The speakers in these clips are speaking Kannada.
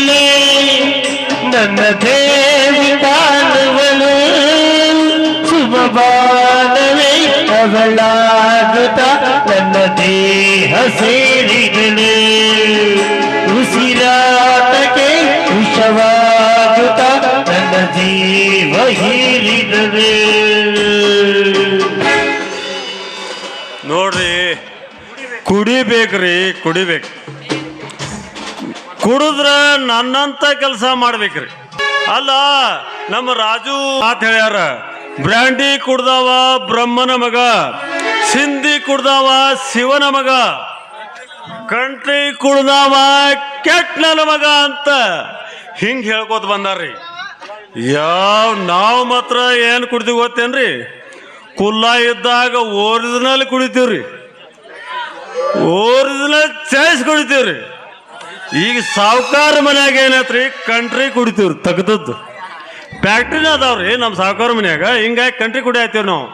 ಸೇರಿದಲೇ ನನ್ನ ದೇವಿ ಬಾಳುವಳು ಶುಭ ಬಾಳವೇ ಅವಳಾಗುತ್ತ ನನ್ನ ದೇಹ ಸೇರಿದಲೇ ಉಸಿರಾಟಕ್ಕೆ ವಿಷವಾಗುತ್ತ ನನ್ನ ಜೀವ ಹೀರಿದಲೇ. ನೋಡ್ರಿ, ಕುಡಿಬೇಕ್ರಿ, ಕುಡಿಬೇಕು. ಕುಡಿದ್ರ ನನ್ನಂತ ಕೆಲಸ ಮಾಡ್ಬೇಕ್ರಿ. ಅಲ್ಲ, ನಮ್ಮ ರಾಜು ಮಾತು ಹೇಳ್ಯಾರ, ಬ್ರ್ಯಾಂಡಿ ಕುಡ್ದವ ಬ್ರಹ್ಮನ ಮಗ, ಸಿಂಧಿ ಕುಡ್ದವ ಶಿವನ ಮಗ, ಕಂಟ್ರಿ ಕುಡ್ದವ ಕೆಟ್ಲನ ಮಗ ಅಂತ ಹಿಂಗೆ ಹೇಳ್ಕೊತ ಬಂದಾರ್ರಿ. ನಾವು ಮಾತ್ರ ಏನು ಕುಡ್ತೀವಿ ಗೊತ್ತೇನ್ರಿ? ಕುಲ್ಲ ಇದ್ದಾಗ ಒರಿಜಿನಲ್ ಕುಡಿತೀವ್ರಿ, ಒರಿಜಿನಲ್ ಚಾಯ್ಸ್ ಕುಡಿತೀವ್ರಿ. ಈಗ ಸಾವುಕಾರ ಮನ್ಯಾಗ ಏನೈತ್ರಿ, ಕಂಟ್ರಿ ಕುಡಿತೀವ್ರಿ ತೆಗ್ದದ್ದು. ಫ್ಯಾಕ್ಟ್ರಿನ ಅದಾವ್ರಿ ನಮ್ಮ ಸಾವುಕಾರ ಮನ್ಯಾಗ, ಹಿಂಗಾಗಿ ಕಂಟ್ರಿ ಕುಡಿ ಆಯ್ತೀವಿ ನಾವು.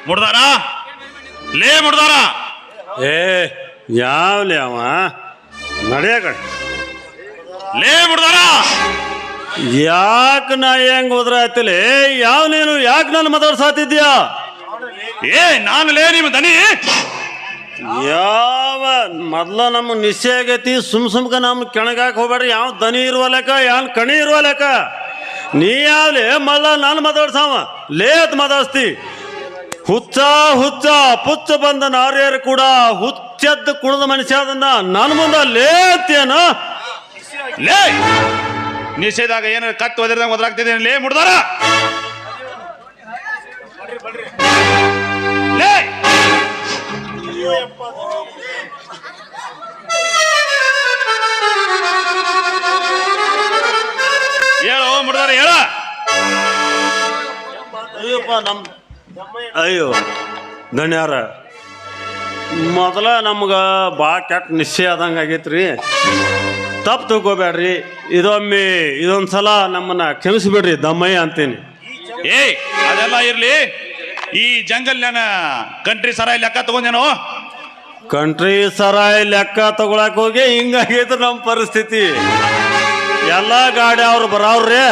ಮುಡ್ದಾರ ಲೇ ಮುಡ್ದಾರ. ಏ ಯಾವ್ಲಿ ಅವ ನಡೆಯಕ ಲೇ ಮುಡ್ದಾರ. ಯಾಕೆ ನಾ ಹೆಂಗ್ ಹೋದ್ರ ಆಯ್ತಲೇ? ಯಾವ ನೀನು ಯಾಕೆ ನನ್ನ ಮಾತಾಡ್ಸಾತಿದ್ಯಾ? ಏ ನಾನು ಲೇ ನಿಮ್ಮ ದನಿ. ಯಾವ ಮೊದ್ಲ ನಮ್ಮ ನಿಶ್ಚಯ ಆಗೈತಿ, ಸುಮ್ಕ ನಮ್ ಕೆಣಗಾಕ್ ಹೋಗ್ಬೇಡ್ರಿ. ಯಾವ ದನಿ ಇರುವ ಲೆಕ್ಕ, ಯಾನ್ ಕಣಿ ಇರುವ ಲೆಕ್ಕ. ನೀ ಯಾವ್ಲಿ ಮೊದ್ಲ ನಾನು ಮಾತಾಡ್ಸಾವ ಲೇತ್ ಮಾತಾಡ್ಸ್ತಿ. ಹುಚ್ಚ ಹುಚ್ಚ ಪುಚ್ಚ ಬಂದ ನಾರ್ಯರು ಕೂಡ ಹುಚ್ಚದ್ದು ಕುಣದ ಮನುಷ್ಯ ಅದನ್ನ ನನ್ನ ಮುಂದ ಲೇತೇನ? ಲೇ ನಿಷೇಧಾಗ ಏನ ಕತ್ತು ಒದರ್ದಂಗ ಒದರಾಗ್ತಿದ್ದೇನೆ ಲೇ ಮುಡ್ದಾರ. ಲೇ ಹೇಳೋ ಮುಡ್ದಾರ ಹೇಳ. ಅಯ್ಯಪ್ಪ ಅಯ್ಯೋ ಧನ್ಯಾರ, ಮೊದಲ ನಮ್ಗೆ ಭಾಳ ಕೆಟ್ಟ ನಿಶ್ಚಯ ಆದಂಗೆ ಆಗೈತ್ರಿ. ತಪ್ಪು ತಿಳ್ಕೊಬೇಡ್ರಿ. ಇದೊಂದ್ಸಲ ನಮ್ಮನ್ನ ಕ್ಷಮಿಸಿಬಿಡ್ರಿ ದಮ್ಮಯ್ಯ ಅಂತೀನಿ. ಏಯ್ ಅದೆಲ್ಲ ಇರ್ಲಿ, ಈ ಜಂಗಲ್ನ ಕಂಟ್ರಿ ಸರಾಯಿ ಲೆಕ್ಕ ತಗೊಂಡೇನೋ? ಕಂಟ್ರಿ ಸರಾಯಿ ಲೆಕ್ಕ ತಗೊಳಕ್ ಹೋಗಿ ಹಿಂಗಾಗೈತ್ರಿ ನಮ್ಮ ಪರಿಸ್ಥಿತಿ. ಎಲ್ಲ ಗಾಡಿ ಅವ್ರು ಬರಾವ್ರಿ,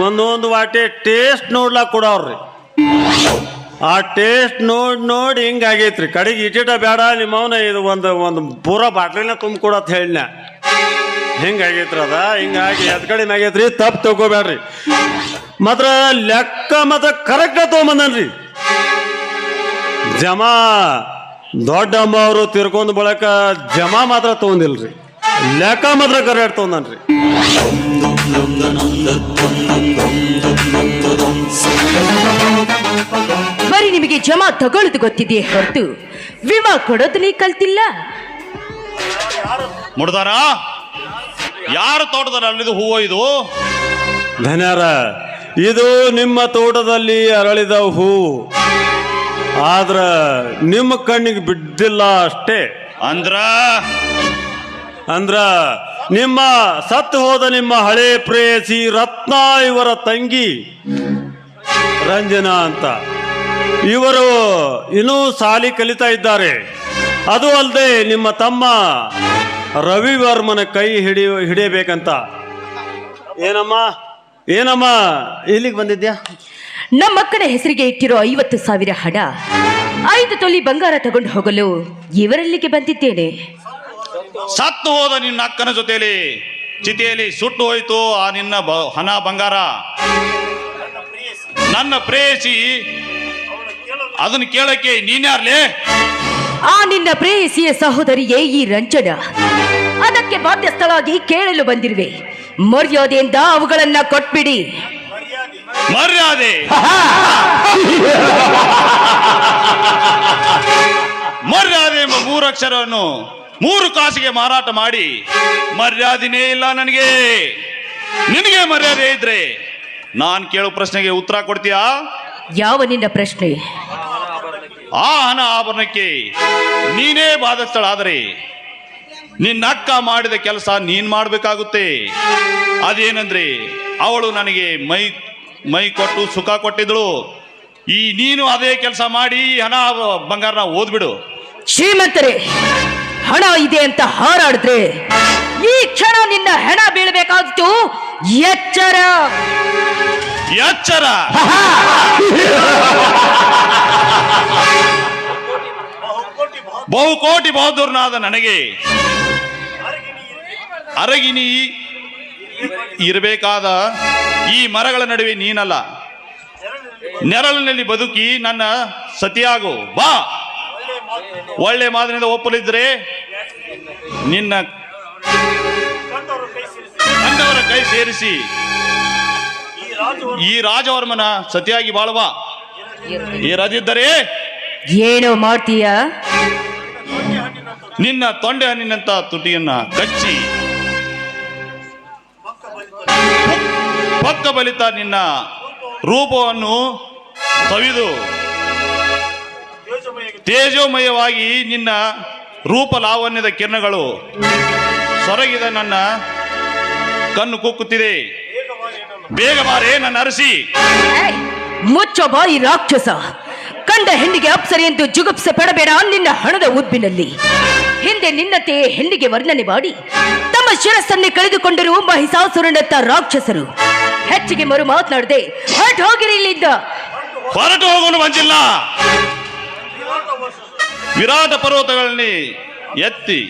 ಒಂದೊಂದು ವಾಟಿ ಟೇಸ್ಟ್ ನೋಡ್ಲಾಕ್ ಕೊಡವ್ರಿ. ಆ ಟೇಸ್ಟ್ ನೋಡಿ ಹಿಂಗಾಗೈತ್ರಿ. ಕಡೆಗೆ ಇಟಿಟ ಬೇಡ ನಿಮ್ಮವನ ಇದು ಒಂದು ಪೂರ ಬಾಟ್ಲಿನ ತುಂಬ ಕೊಡತ್ ಹೇಳಿನ. ಹಿಂಗಾಗೈತ್ರಿ ಅದ. ಹಿಂಗಾಗಿ ಎದ್ ಕಡಿಮೆ ಆಗೈತ್ರಿ, ತಪ್ಪು ತಗೋಬೇಡ್ರಿ. ಮಾತ್ರ ಲೆಕ್ಕ ಮಾತ್ರ ಕರೆಕ್ಟ್ ತಗೊಂಬಂದನ್ರಿ. ಜಮಾ ದೊಡ್ಡಮ್ಮ ಅವರು ತಿರ್ಕೊಂಡ್ ಬಳಕ ಜಮಾ ಮಾತ್ರ ತಗೊಂಡಿಲ್ರಿ, ಲೆಕ್ಕ ಮಾತ್ರ ಕರೆಕ್ಟ್ ತಗೊಂಡನ್ರಿ. ಬರೀ ನಿಮಗೆ ಜಮಾ ತಗೊಳ್ಳೋದು ಗೊತ್ತಿದೆಯೇ ಹೊರತು ವಿಮಾ ಕೊಡೋದು ನೀ ಕಲ್ತಿಲ್ಲ. ಮುಡ್ದಾರ, ಯಾರು ತೋಟದಲ್ಲಿ ಅರಳಿದ ಹೂವು ಇದು? ಧನ್ಯರ, ಇದು ನಿಮ್ಮ ತೋಟದಲ್ಲಿ ಅರಳಿದ ಹೂವು, ಆದ್ರ ನಿಮ್ಮ ಕಣ್ಣಿಗೆ ಬಿದ್ದಿಲ್ಲ ಅಷ್ಟೇ. ಅಂದ್ರ ನಿಮ್ಮ ಸತ್ತು ಹೋದ ನಿಮ್ಮ ಹಳೆ ಪ್ರೇಯಸಿ ರತ್ನ ಇವರ ತಂಗಿ ರಂಜನಾ ಅಂತ ಇವರು ಇನ್ನೂ ಸಾಲಿ ಕಲಿತಾ ಇದ್ದಾರೆ. ಅದು ಅಲ್ಲದೆ ನಿಮ್ಮ ತಮ್ಮ ರವಿವರ್ಮನ ಕೈ ಹಿಡಿಯಬೇಕಂತ. ಏನಮ್ಮ ಇಲ್ಲಿಗೆ ಬಂದಿದ್ಯಾ? ನಮ್ಮ ಮಕ್ಕಳ ಹೆಸರಿಗೆ ಇಟ್ಟಿರೋ 50,000 ಹಣ, 5 ತೊಲಿ ಬಂಗಾರ ತಗೊಂಡು ಹೋಗಲು ಇವರಲ್ಲಿಗೆ ಬಂದಿದ್ದೇನೆ. ಸತ್ತು ಹೋದ ನಿನ್ನ ಅಕ್ಕನ ಜೊತೆಯಲ್ಲಿ ಚಿತೆಯಲ್ಲಿ ಸುಟ್ಟು ಹೋಯ್ತು ಆ ನಿನ್ನ ಹಣ ಬಂಗಾರ. ನನ್ನ ಪ್ರೇಯಸಿ ಅದನ್ನು ಕೇಳಕ್ಕೆ ನೀನ್ಯಾರ್ಲೇ? ಆ ನಿನ್ನ ಪ್ರೇಯಸಿಯ ಸಹೋದರಿಯೇ ಈ ರಂಜನ. ಅದಕ್ಕೆ ಬಾಧ್ಯಸ್ಥಳಾಗಿ ಕೇಳಲು ಬಂದಿರುವೆ. ಮರ್ಯಾದೆಯಿಂದ ಅವುಗಳನ್ನ ಕೊಟ್ಬಿಡಿ. ಮರ್ಯಾದೆ? ಮರ್ಯಾದೆ ಎಂಬ 3 ಅಕ್ಷರವನ್ನು 3 ಕಾಸಿಗೆ ಮಾರಾಟ ಮಾಡಿ ಮರ್ಯಾದೆನೇ ಇಲ್ಲ ನನಗೆ. ನಿನಗೆ ಮರ್ಯಾದೆ ಇದ್ರೆ ನಾನು ಕೇಳೋ ಪ್ರಶ್ನೆಗೆ ಉತ್ತರ ಕೊಡ್ತೀಯಾ? ಯಾವ ನಿನ್ನ ಪ್ರಶ್ನೆ? ಆ ಹಣ ಆಭರಣಕ್ಕೆ ನೀನೇ ಬಾಧಿಸ್ತಳಾದರೆ ನಿನ್ನ ಅಕ್ಕ ಮಾಡಿದ ಕೆಲಸ ನೀನ್ ಮಾಡಬೇಕಾಗುತ್ತೆ. ಅದೇನಂದ್ರೆ ಅವಳು ನನಗೆ ಮೈ ಕೊಟ್ಟು ಸುಖ ಕೊಟ್ಟಿದ್ದಳು. ನೀನು ಅದೇ ಕೆಲಸ ಮಾಡಿ ಹಣ ಬಂಗಾರನ ಓದ್ಬಿಡು. ಶ್ರೀಮಂತರೇ, ಹಣ ಇದೆ ಅಂತ ಹಾರಾಡಿದ್ರೆ ಈ ಕ್ಷಣ ನಿನ್ನ ಹೆಣ ಬೀಳಬೇಕಾದಿತ್ತು. ಎಚ್ಚರ ಎಚ್ಚರ. ಬಹುಕೋಟಿ ಬಹದ್ದೂರ್ನಾದ ನನಗೆ ಅರಗಿನಿ ಇರಬೇಕಾದ ಈ ಮರಗಳ ನಡುವೆ ನೀನಲ್ಲ, ನೆರಳಿನಲ್ಲಿ ಬದುಕಿ ನನ್ನ ಸತಿಯಾಗು ಬಾ. ಒಳ್ಳೆ ಮಾತಿನಿಂದ ಒಪ್ಪಲಿದ್ರೆ ನಿನ್ನ ಕಂಡವರ ಕೈ ಸೇರಿಸಿ ಈ ರಾಜವರ್ಮನ ಸತಿಯಾಗಿ ಬಾಳುವ. ಇರದಿದ್ದರೆ ಏನೋ ಮಾಡ್ತೀಯ? ನಿನ್ನ ತೊಂಡೆ ಹಣ್ಣಿನಂತ ತುಟಿಯನ್ನ ಕಚ್ಚಿ ಪಕ್ಕ ಬಲಿತ ನಿನ್ನ ರೂಪವನ್ನು ಸವಿದು ತೇಜೋಮಯವಾಗಿ ನಿನ್ನ ರೂಪ ಲಾವಣ್ಯದ ಕಿರಣಗಳು ಸೊರಗಿದ ನನ್ನ ಕಣ್ಣು ಕುಕ್ಕುತ್ತಿದೆ. ಬೇಗ ಬಾರೆ ನನ್ನ ಅರಸಿ. ಮುಚ್ಚೋ ಬಾಯಿ ರಾಕ್ಷಸ. ಕಂಡ ಹೆಣ್ಣಿಗೆ ಅಪ್ಸರೆ ಎಂದು ಜುಗುಪ್ಸೆ ಪಡಬೇಡ. ನಿನ್ನ ಹಣದ ಉದ್ಬಿನಲ್ಲಿ ಹಿಂದೆ ನಿನ್ನತೆ ಹೆಣ್ಣಿಗೆ ವರ್ಣನೆ ಮಾಡಿ ತಮ್ಮ ಶಿರಸ್ಸನ್ನೇ ಕಳೆದುಕೊಂಡರು ಮಹಿಷಾಸುರನತ್ತ ರಾಕ್ಷಸರು. ಹೆಚ್ಚಿಗೆ ಮರು ಮಾತನಾಡದೆ ಹೊರಟು ಹೋಗಿರಿ ಇಲ್ಲಿಂದ. ಹೊರಟು ಹೋಗೋನು ಬಂದಿಲ್ಲ. ವಿರಾಟ ಪರ್ವತಗಳಲ್ಲಿ ಎತ್ತಿ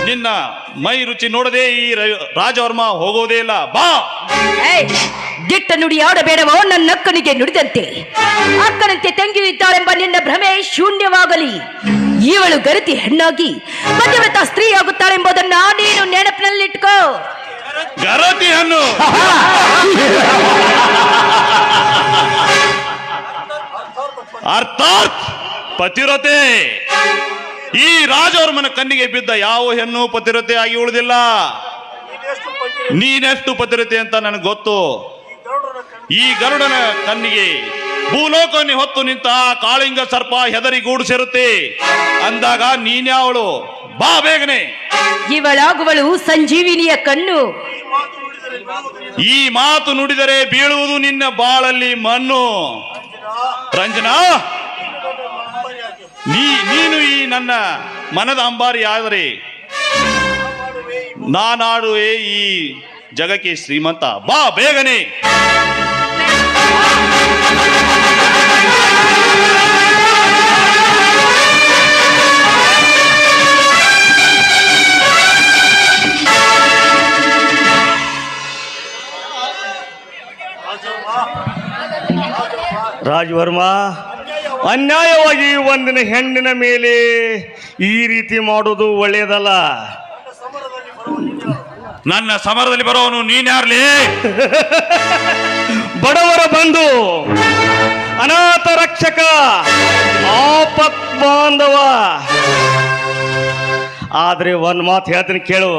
ನಿನ್ನ ಮೈ ರುಚಿ ನೋಡದೆ ಈ ರಾಜವರ್ಮ ಹೋಗೋದೇ ಇಲ್ಲ. ಬಾ. ದಿಟ್ಟ ನುಡಿ ಆಡಬೇಡವೋ ನನ್ನ ಅಕ್ಕನಿಗೆ ನುಡಿದಂತೆ. ಅಕ್ಕನಂತೆ ತಂಗಿಯು ಇದ್ದಾಳೆಂಬ ನಿನ್ನ ಭ್ರಮೆ ಶೂನ್ಯವಾಗಲಿ. ಇವಳು ಗರತಿ ಹೆಣ್ಣಾಗಿ ಪತಿವ್ರತ ಸ್ತ್ರೀ ಆಗುತ್ತಾಳೆಂಬುದನ್ನ ನೀನು ನೆನಪಿನಲ್ಲಿಟ್ಕೋ. ಗರತಿ ಹೆಣ್ಣು ಅರ್ಥಾತ್ ಪತಿವ್ರತೆ. ಈ ರಾಜವರ್ಮನ ಕಣ್ಣಿಗೆ ಬಿದ್ದ ಯಾವ ಹೆಣ್ಣು ಪತಿವ್ರತೆ ಆಗಿ ಉಳಿದಿಲ್ಲ. ನೀನೆಷ್ಟು ಪತಿವ್ರತೆ ಅಂತ ನನಗೆ ಗೊತ್ತು. ಈ ಗರುಡನ ಕಣ್ಣಿಗೆ ಭೂಲೋಕವನ್ನು ಹೊತ್ತು ನಿಂತ ಕಾಳಿಂಗ ಸರ್ಪ ಹೆದರಿಗೂಡು ಸೇರುತ್ತೆ ಅಂದಾಗ ನೀನ್ಯಾವಳು? ಬಾ ಬೇಗನೆ. ಇವಳಾಗುವಳು ಸಂಜೀವಿನಿಯ ಕಣ್ಣು. ಈ ಮಾತು ನುಡಿದರೆ ಬೀಳುವುದು ನಿನ್ನ ಬಾಳಲ್ಲಿ ಮಣ್ಣು. ರಂಜನಾ, ನೀನು ಈ ನನ್ನ ಮನದ ಅಂಬಾರಿ ಆದರೆ ನಾನಾಡುವೆ ಈ ಜಗಕ್ಕೆ ಶ್ರೀಮಂತ. ಬಾ ಬೇಗನೆ. ರಾಜವರ್ಮ, ಅನ್ಯಾಯವಾಗಿ ಒಂದಿನ ಹೆಣ್ಣಿನ ಮೇಲೆ ಈ ರೀತಿ ಮಾಡೋದು ಒಳ್ಳೆಯದಲ್ಲ. ನನ್ನ ಸಮರದಲ್ಲಿ ಬರೋನು ನೀನ್ಯಾರ್ಲಿ? ಬಡವರ ಬಂಧು, ಅನಾಥ ರಕ್ಷಕ, ಆಪತ್ ಬಾಂಧವ. ಆದ್ರೆ ಒಂದ್ ಮಾತು ಹೇಳ್ತೀನಿ ಕೇಳು.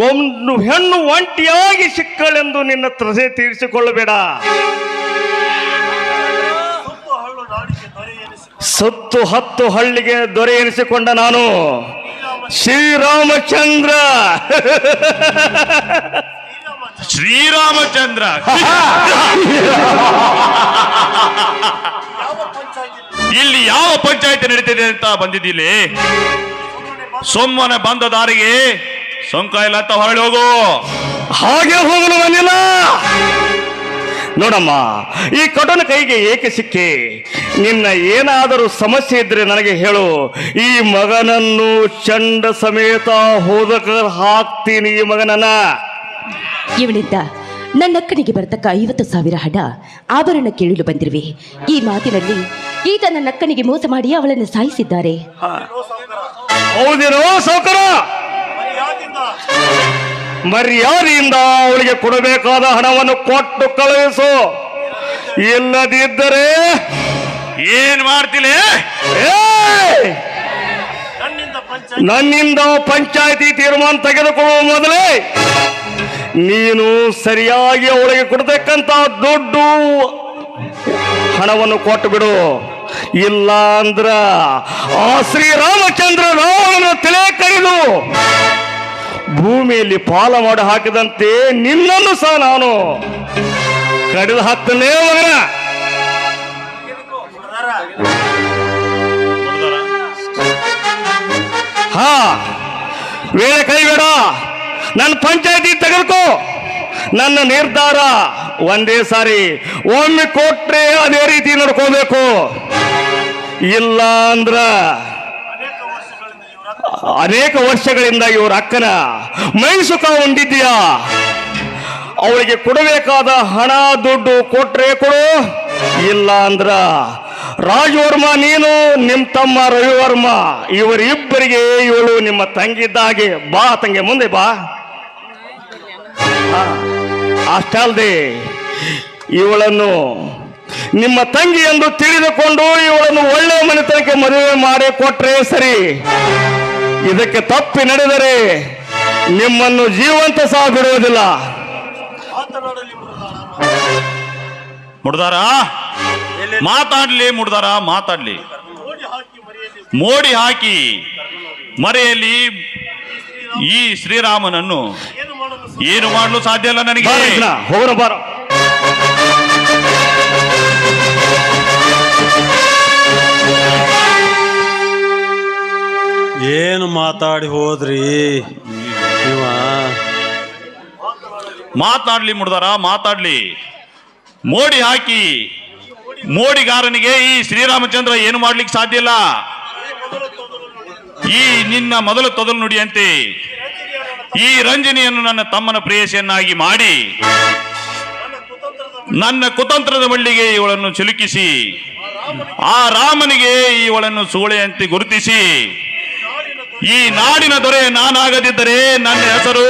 ಒಂದು ಹೆಣ್ಣು ಒಂಟಿಯಾಗಿ ಸಿಕ್ಕಳೆಂದು ನಿನ್ನ ತ್ರಸೆ ತೀರಿಸಿಕೊಳ್ಳಬೇಡ. ಸುತ್ತು 10 ಹಳ್ಳಿಗೆ ದೊರೆ ಎನಿಸಿಕೊಂಡ ನಾನು ಶ್ರೀರಾಮಚಂದ್ರ. ಶ್ರೀರಾಮಚಂದ್ರ ಇಲ್ಲಿ ಯಾವ ಪಂಚಾಯತಿ ನಡೀತಿದೆ ಅಂತ ಬಂದಿದ್ದಿಲ್ಲಿ? ಸೋಮವಾರ ಬಂದ ದಾರಿಗೆ ಸೊಂಕ ಇಲ್ಲ ಅಂತ ಹೊರಳಿ ಹೋಗು. ಹಾಗೆ ಹೋಗಲು ಬಂದಿಲ್ಲ. ನೋಡಮ್ಮ, ಈ ಕಟುನ ಕೈಗೆ ಏಕೆ ಸಿಕ್ಕಿ? ನಿನ್ನ ಏನಾದರೂ ಸಮಸ್ಯೆ ಇದ್ರೆ ನನಗೆ ಹೇಳು. ಈ ಮಗನನ್ನು ಚಂಡ ಸಮೇತ ಹೋದಕ ಹಾಕ್ತೀನಿ. ಈ ಮಗನನ್ನ ಇವನಿಂದ ನನ್ನಕ್ಕನಿಗೆ ಬರತಕ್ಕ 50,000 ಹಣ ಆಭರಣ ಕೇಳಲು ಬಂದಿರುವೆ. ಈ ಮಾತಿನಲ್ಲಿ ಈತ ನನ್ನಕ್ಕನಿಗೆ ಮೋಸ ಮಾಡಿ ಅವಳನ್ನು ಸಾಯಿಸಿದ್ದಾರೆ. ಹೌದೇನೋ ಸೌಕರ? ಮರ್ಯಾದೆಯಿಂದ ಅವಳಿಗೆ ಕೊಡಬೇಕಾದ ಹಣವನ್ನು ಕೊಟ್ಟು ಕಳುಹಿಸು. ಇಲ್ಲದಿದ್ದರೆ ಏನ್ ಮಾಡ್ತಿಲ್ಲ? ನನ್ನಿಂದ ಪಂಚಾಯತಿ ತೀರ್ಮಾನ ತೆಗೆದುಕೊಳ್ಳುವ ಮೊದಲೇ ನೀನು ಸರಿಯಾಗಿ ಅವಳಿಗೆ ಕೊಡತಕ್ಕಂತ ದುಡ್ಡು ಹಣವನ್ನು ಕೊಟ್ಟು ಬಿಡು. ಇಲ್ಲ ಅಂದ್ರ ಆ ಶ್ರೀರಾಮಚಂದ್ರ ರಾವಣನ ತಲೆ ಕೈದು ಭೂಮಿಯಲ್ಲಿ ಪಾಲ ಮಾಡಿ ಹಾಕಿದಂತೆ ನಿನ್ನನ್ನು ಸಹ ನಾನು ಕಡಿದು ಹತ್ತನೇ ಮಗನ. ಹಾ, ವೇಳೆ ಕೈಬೇಡ. ನನ್ನ ಪಂಚಾಯತಿ ತೆಗೆದುಕೋ. ನನ್ನ ನಿರ್ಧಾರ ಒಂದೇ ಸಾರಿ, ಒಮ್ಮೆ ಕೊಟ್ರೆ ಅದೇ ರೀತಿ ನಡ್ಕೋಬೇಕು. ಇಲ್ಲ ಅಂದ್ರ ಅನೇಕ ವರ್ಷಗಳಿಂದ ಇವ್ರ ಅಕ್ಕನ ಮೈ ಸುಖ ಹೊಂದಿದ್ಯಾ, ಅವಳಿಗೆ ಕೊಡಬೇಕಾದ ಹಣ ದುಡ್ಡು ಕೊಟ್ರೆ ಕೊಡು, ಇಲ್ಲ ಅಂದ್ರ ರಾಜವರ್ಮ ನೀನು, ನಿಮ್ಮ ತಮ್ಮ ರವಿವರ್ಮ ಇವರಿಬ್ಬರಿಗೆ ಇವಳು ನಿಮ್ಮ ತಂಗಿದ್ದ ಹಾಗೆ. ಬಾ ತಂಗಿ, ಮುಂದೆ ಬಾ. ಅಷ್ಟಲ್ದೆ ಇವಳನ್ನು ನಿಮ್ಮ ತಂಗಿ ಎಂದು ತಿಳಿದುಕೊಂಡು ಇವಳನ್ನು ಒಳ್ಳೆಯ ಮನೆತನಕ್ಕೆ ಮದುವೆ ಮಾಡಿ ಕೊಟ್ರೆ ಸರಿ. ಇದಕ್ಕೆ ತಪ್ಪಿ ನಡೆದರೆ ನಿಮ್ಮನ್ನು ಜೀವಂತ ಸಹ ಬಿಡುವುದಿಲ್ಲ. ಮುಡ್ದಾರ ಮಾತಾಡ್ಲಿ, ಮುಡ್ದಾರ ಮಾತಾಡ್ಲಿ. ಮೋಡಿ ಹಾಕಿ ಮರೆಯಲ್ಲಿ ಈ ಶ್ರೀರಾಮನನ್ನು ಏನು ಮಾಡಲು ಸಾಧ್ಯ ಇಲ್ಲ ನನಗೆ. ಹೋಗೋಣ ಬಾರ. ಏನು ಮಾತಾಡಿ ಹೋದ್ರಿ ಇವ? ಮಾತಾಡ್ಲಿ ಮುಡ್ದಾರ ಮಾತಾಡ್ಲಿ. ಮೋಡಿ ಹಾಕಿ ಮೋಡಿಗಾರನಿಗೆ ಈ ಶ್ರೀರಾಮಚಂದ್ರ ಏನು ಮಾಡ್ಲಿಕ್ಕೆ ಸಾಧ್ಯ ಇಲ್ಲ. ಈ ನಿನ್ನ ಮೊದಲು ತೊದಲು ನುಡಿಯಂತೆ ಈ ರಂಜನಿಯನ್ನು ನನ್ನ ತಮ್ಮನ ಪ್ರೇಯಸಿಯನ್ನಾಗಿ ಮಾಡಿ ನನ್ನ ಕುತಂತ್ರದ ಬಳ್ಳಿಗೆ ಇವಳನ್ನು ಚಿಲುಕಿಸಿ ಆ ರಾಮನಿಗೆ ಇವಳನ್ನು ಸೂಳೆಯಂತೆ ಗುರುತಿಸಿ ಈ ನಾಡಿನ ದೊರೆ ನಾನಾಗದಿದ್ದರೆ ನನ್ನ ಹೆಸರು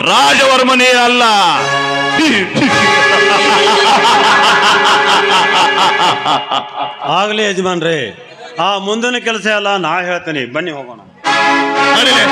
ರಾಜವರ್ಮನೇ ಅಲ್ಲ. ಆಗ್ಲಿ ಯಜಮಾನ್ರೇ, ಆ ಮುಂದಿನ ಕೆಲಸ ಎಲ್ಲ ನಾ ಹೇಳ್ತೀನಿ, ಬನ್ನಿ ಹೋಗೋಣ. ನಡೀಲಿ.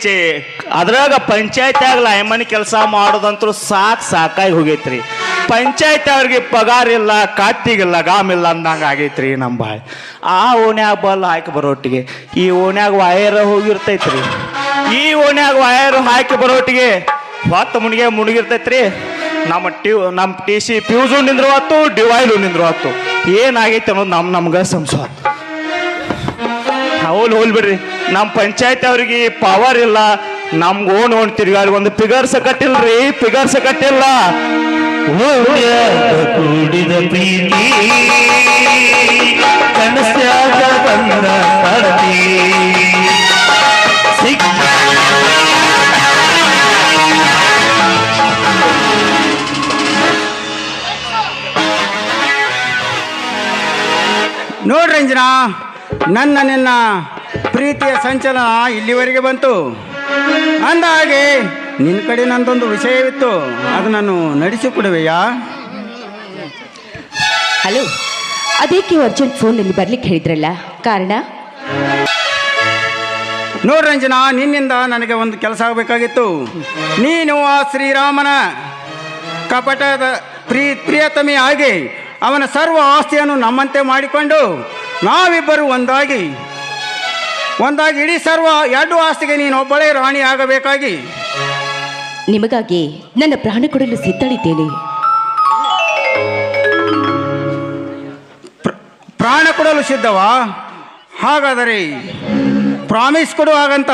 ಚೇ ಅದ್ರಾಗ ಪಂಚಾಯತ್ ಆಗ್ಲ ಅಯ್ಯಮ್ಮನ ಕೆಲಸ ಮಾಡೋದಂತೂ ಸಾಕಾಗಿ ಹೋಗೈತ್ರಿ. ಪಂಚಾಯತ್ ಅವ್ರಿಗೆ ಪಗಾರ ಇಲ್ಲ, ಕಾತಿಗಿಲ್ಲ, ಗಾಮಿಲ್ಲ ಅಂದಂಗೆ ಆಗೈತ್ರಿ ನಮ್ಮ ಬಾಯ್. ಆ ಓಣ್ಯಾಗ ಬಲ್ ಹಾಕಿ ಬರೋಟ್ಟಿಗೆ ಈ ಓಣ್ಯಾಗ ವಯರ್ ಹೋಗಿರ್ತೈತ್ರಿ. ಈ ಓಣ್ಯಾಗ ವಯರ್ ಹಾಕಿ ಬರೋಟ್ಟಿಗೆ ಹೊತ್ತು ಮುಣಗಿರ್ತೈತ್ರಿ. ನಮ್ಮ ಟಿ ಸಿ ಫ್ಯೂಸು ನಿಂದ್ರು ಹೊತ್ತು, ಡಿವೈಲು ನಿಂದ್ರು ಹೊತ್ತು. ಏನಾಗೈತೆ ಅನ್ನೋದು ನಮ್ಗೆ ಸಂಸಾರ. ಹೋಲ್ ಬಿಡ್ರಿ. ನಮ್ಮ ಪಂಚಾಯತ್ ಅವ್ರಿಗೆ ಪವರ್ ಇಲ್ಲ, ನಮ್ಗೆ ಓಣ್ ತಿರ್ಗಾಡಿ ಒಂದು ಪಿಗರ್ಸ ಕಟ್ಟಿಲ್ರಿ, ಪಿಗರ್ಸ ಕಟ್ಟಿಲ್ಲ. ಕೂಡಿದ ಪ್ರೀತಿ ಕನಸ್ಯಾಗ ಬಂದ ಕಡತಿ ನೋಡ್ರಂಜನಾ, ನಿನ್ನ ಪ್ರೀತಿಯ ಸಂಚಲನ ಇಲ್ಲಿವರೆಗೆ ಬಂತು. ಅಂದ ಹಾಗೆ ನಿನ್ನ ಕಡೆ ನಂದೊಂದು ವಿಷಯವಿತ್ತು, ಅದು ನಾನು ನಡೆಸಿಕೊಡುವೆಯಾ? ಹಲೋ, ಅದಕ್ಕೆ ಅರ್ಜೆಂಟ್ ಫೋನಲ್ಲಿ ಬರ್ಲಿಕ್ಕೆ ಹೇಳಿದ್ರಲ್ಲ, ಕಾರಣ? ನೋಡ್ರಂಜನಾ, ನಿನ್ನಿಂದ ನನಗೆ ಒಂದು ಕೆಲಸ ಆಗಬೇಕಾಗಿತ್ತು. ನೀನು ಆ ಶ್ರೀರಾಮನ ಕಪಟದ ಪ್ರಿಯತಮೆ ಆಗಿ ಅವನ ಸರ್ವ ಆಸ್ತಿಯನ್ನು ನಮ್ಮಂತೆ ಮಾಡಿಕೊಂಡು ನಾವಿಬ್ಬರು ಒಂದಾಗಿ ಇಡೀ ಸರ್ವ ಎರಡು ಆಸ್ತಿಗೆ ನೀನು ಒಬ್ಬಳೇ ರಾಣಿ ಆಗಬೇಕಾಗಿ. ನಿಮಗಾಗಿ ನನ್ನ ಪ್ರಾಣ ಕೊಡಲು ಸಿದ್ಧಳಿದ್ದೇನೆ. ಪ್ರಾಣ ಕೊಡಲು ಸಿದ್ಧವಾ? ಹಾಗಾದರೆ ಪ್ರಾಮಿಸ್ ಕೊಡು ಹಾಗಂತ.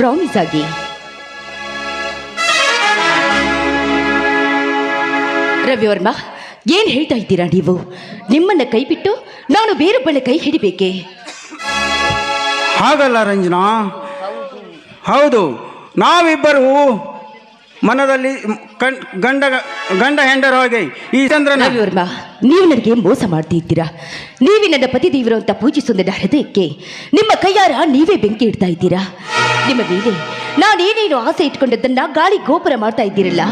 ಪ್ರಾಮಿಸ್ ಆಗಿ. ರವಿವರ್ಮ, ಏನ್ ಹೇಳ್ತಾ ಇದ್ದೀರಾ ನೀವು? ನಿಮ್ಮನ್ನ ಕೈ ಬಿಟ್ಟು ನಾನು ಬೇರೊಬ್ಬಳ ಕೈ ಹಿಡಿಬೇಕೆ? ಹಾಗಲ್ಲ ರಂಜನಾ, ಹೌದು, ನಾವಿಬ್ಬರು ಮನದಲ್ಲಿ ಗಂಡ ಗಂಡ ಹೆಂಡರ ಹಾಗೆ ಈ ಚಂದ್ರನ. ರವಿವರ್ಮ, ನೀವು ನನಗೆ ಮೋಸ ಮಾಡ್ತಿದ್ದೀರಾ. ನೀವೇ ನನ್ನ ಪತಿದೇವರು ಅಂತ ಪೂಜಿಸುವ ನನ್ನ ಹೃದಯಕ್ಕೆ ನಿಮ್ಮ ಕೈಯಾರ ನೀವೇ ಬೆಂಕಿ ಇಡ್ತಾ ಇದ್ದೀರಾ. ನಿಮ್ಮ ಮೇಲೆ ನಾನೇನೇನು ಆಸೆ ಇಟ್ಕೊಂಡದ್ದನ್ನ ಗಾಳಿ ಗೋಪುರ ಮಾಡ್ತಾ ಇದ್ದೀರಲ್ಲ.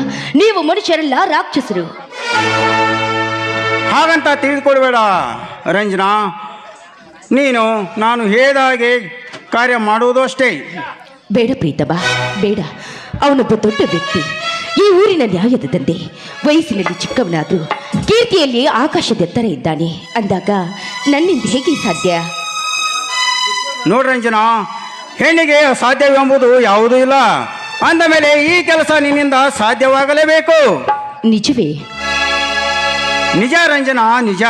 ನೀವು ಮನುಷ್ಯರಲ್ಲ, ರಾಕ್ಷಸರು. ಹಾಗಂತ ತಿಳಿದುಕೊಡ್ಬೇಡ ರಂಜನಾ. ನೀನು ನಾನು ಹೇಳಿದಾಗೆ ಕಾರ್ಯ ಮಾಡುವುದು ಅಷ್ಟೇ. ಬೇಡ ಪ್ರೀತಮ, ಬೇಡ. ಅವನೊಬ್ಬ ದೊಡ್ಡ ವ್ಯಕ್ತಿ, ಈ ಊರಿನ ನ್ಯಾಯದ ತಂದೆ. ವಯಸ್ಸಿನಲ್ಲಿ ಚಿಕ್ಕವನಾದರೂ ಕೀರ್ತಿಯಲ್ಲಿ ಆಕಾಶದ ಎತ್ತರ ಇದ್ದಾನೆ ಅಂದಾಗ ನನ್ನಿಂದ ಹೇಗೆ ಸಾಧ್ಯ? ನೋಡ್ರಂಜನಾ, ಹೆಣ್ಣಿಗೆ ಸಾಧ್ಯವೆಂಬುದು ಯಾವುದೂ ಇಲ್ಲ. ಅಂದ ಮೇಲೆ ಈ ಕೆಲಸ ನಿನ್ನಿಂದ ಸಾಧ್ಯವಾಗಲೇಬೇಕು. ನಿಜವೇ? ನಿಜ ರಂಜನಾ, ನಿಜ.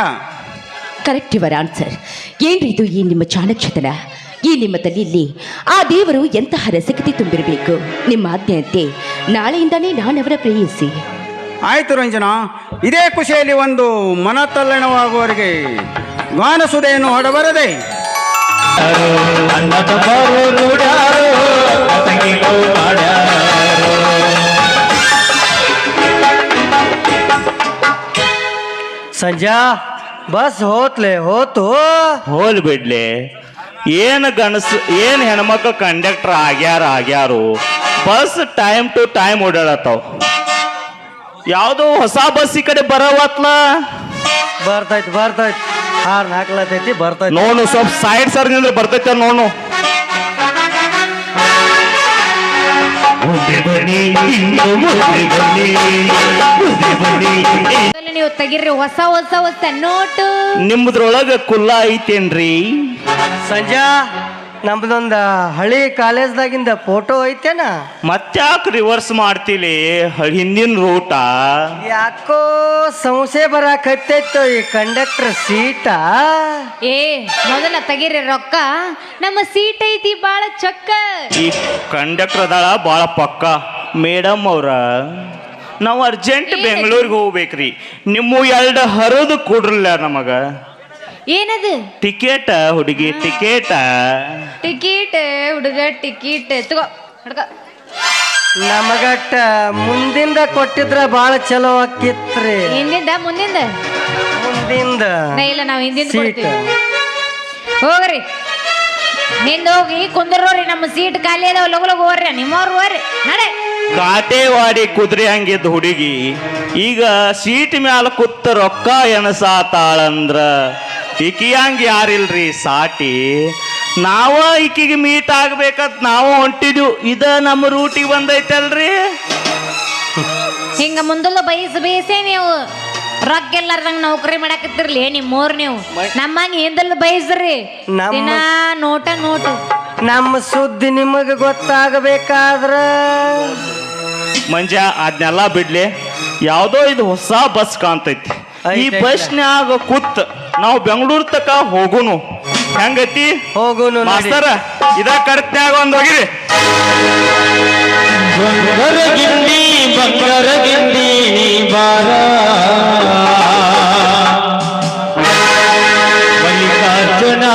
Correct your answer. ಏನ್ರಿ ಇದು ಈ ನಿಮ್ಮ ಚಾಣಕ್ಷತನ? ಈ ನಿಮ್ಮ ತಲೆಯಲ್ಲಿ ಆ ದೇವರು ಎಂತಹ ರಸಕತೆ ತುಂಬಿರಬೇಕು. ನಿಮ್ಮ ಆಜ್ಞೆಯಂತೆ ನಾಳೆಯಿಂದಾನೇ ನಾನವರ ಪ್ರೇಯಸಿ. ಆಯ್ತು ರಂಜನಾ, ಇದೇ ಖುಷಿಯಲ್ಲಿ ಒಂದು ಮನತಲ್ಲಣವಾಗುವವರೆಗೆ ಗಾನಸುದೆಯನ್ನು ಹೊಡಬರದೆ. ಸಂಜಾ ಬಸ್ ಹೋತ್ಲೆ ಹೋತು. ಹೋಲ್ ಬಿಡ್ಲಿ, ಏನು ಗಣಸು ಏನು ಹೆಣ್ಮಕ್ಳು ಕಂಡಕ್ಟರ್ ಆಗ್ಯಾರು. ಬಸ್ ಟೈಮ್ ಟು ಟೈಮ್ ಓಡಾಡತ್ತಾವ. ಯಾವುದೋ ಹೊಸ ಬಸ್ ಈ ಕಡೆ ಬರವತ್ಲ. ಬರ್ತೈತಿ ಹಾರ್ನ್ ಹಾಕ್ಲತೈತಿ, ಬರ್ತೈತಿ. ನೋಡು, ಸ್ವಲ್ಪ ಸೈಡ್ ಸರ್ಗಿಂದ್ರೆ ಬರ್ತೈತೆ ನೋಡು. ನೀವು ತೆಗಿರಿ ಹೊಸ ಹೊಸ ಹೊಸ ನೋಟು. ನಿಮ್ದ್ರೊಳಗ ಕುಲ್ಲ ಐತೇನ್ರಿ? ಸಂಜಾ, ನಮ್ದೊಂದ ಹಳಿ ಕಾಲೇಜ್ದಾಗಿಂದ ಫೋಟೋ ಐತೇನ? ಮತ್ತ್ಯಾಕ್ ರಿವರ್ಸ್ ಮಾಡ್ತಿಲಿ ಹಿಂದಿನ ರೂಟ? ಯಾಕೋ ಸಂಶಯ ಬರಾಕತ್ತೈತು ಈ ಕಂಡಕ್ಟರ್ ಸೀಟ. ಏ ಮೊದಲ ತೆಗಿರಿ ರೊಕ್ಕ. ನಮ್ಮ ಸೀಟ್ ಐತಿ ಬಾಳ ಚೊಕ್ಕ. ಈ ಕಂಡಕ್ಟರ್ ಅದಾಳ ಭಾಳ ಪಕ್ಕ. ಮೇಡಮ್ ಅವ್ರ, ನಾವು ಅರ್ಜೆಂಟ್ ಬೆಂಗಳೂರಿಗೆ ಹೋಗ್ಬೇಕ್ರಿ. ನಿಮ್ಮ ಎರಡು ಹರಿದು ಕೊಡ್ರಲ್ಲ ನಮಗ. ಏನದು? ಟಿಕೆಟ್ ಹುಡುಗಿ, ಟಿಕೆಟ್. ಟಿಕೆಟ್ ಹುಡುಗ, ಟಿಕೆಟ್ ತಗೋ ಹುಡುಗ. ನಮಗಟ್ಟ ಮುಂದಿಂದ ಕೊಟ್ಟಿದ್ರ ಬಾಳ ಚಲೋ ಆಕಿತ್ರಿ. ಹಿಂದಿಂದ ಮುಂದಿಂದ? ಮುಂದಿಂದ ಇಲ್ಲ, ನಾವು ಹಿಂದಿಂದ ಸೀಟ್. ಹೋಗ್ರಿ, ಹಿಂದ ಹೋಗಿ ಕುಂದ್ರೋರಿ. ನಮ್ಮ ಸೀಟ್ ಖಾಲಿ ಅದಾವ. ಲಗು ಲಗು ಹೋಗ್ರಿ, ನಿಮ್ಮವ್ರು ಹೋಗ್ರಿ. ನಡೆ. ಕಾಟೇವಾಡಿ ಕುದುರೆ ಹಂಗಿದ್ದ ಹುಡುಗಿ ಈಗ ಸೀಟ್ ಮ್ಯಾಲ ಕೂತ ರೊಕ್ಕ ಎಣಸಾತಾಳಂದ್ರ ಈಕಿಯಂಗ ಯಾರಿಲ್ರಿ ಸಾಟಿ. ನಾವ ಈಕಿಗೆ ಮೀಟ್ ಆಗ್ಬೇಕಂತ ನಾವು ಹೊಂಟಿದ್ವು. ಇದ ನಮ್ಮ ರೂಟಿಗೆ ಬಂದೈತಲ್ರಿ. ಹಿಂಗ ಮುಂದಲ್ಲ ಬಯಸೇ ನೀವು ರೊಕ್ಕ ಎಲ್ಲಾರ್ದಂಗ ನೌಕರಿ ಮಾಡಾಕತ್ತಿರ್ಲಿ ನಿಮ್ಮೋರ್. ನೀವು ನಮ್ಮಂಗ ಹಿಂದಲ್ಲ ಬಯಸ್ರಿ. ದಿನ ನೋಟ ನೋಟು. ನಮ್ಮ ಸುದ್ದಿ ನಿಮಗ ಗೊತ್ತಾಗಬೇಕಾದ್ರ ಮಂಜ ಅದನ್ನೆಲ್ಲ ಬಿಡ್ಲಿ. ಯಾವುದೋ ಇದು ಹೊಸ ಬಸ್ ಕಾಣ್ತೈತಿ. ಈ ಐತೆ. ಬಸ್ನ್ಯಾಗ ಕೂತ್ ನಾವು ಬೆಂಗಳೂರು ತಕ ಹೋಗುನು. ಹೆಂಗೈತಿ? ಹೋಗುನು ನಡಿ. ಮಾಸ್ತರ, ಇದ ಕಡತ್ನ್ಯಾಗ ಒಂದ್ ಹೋಗಿರಿ. ಬಂಗಾರ ಗಿಂಡಿ ಬಾರ ಮಲ್ಲಿಕಾರ್ಜುನ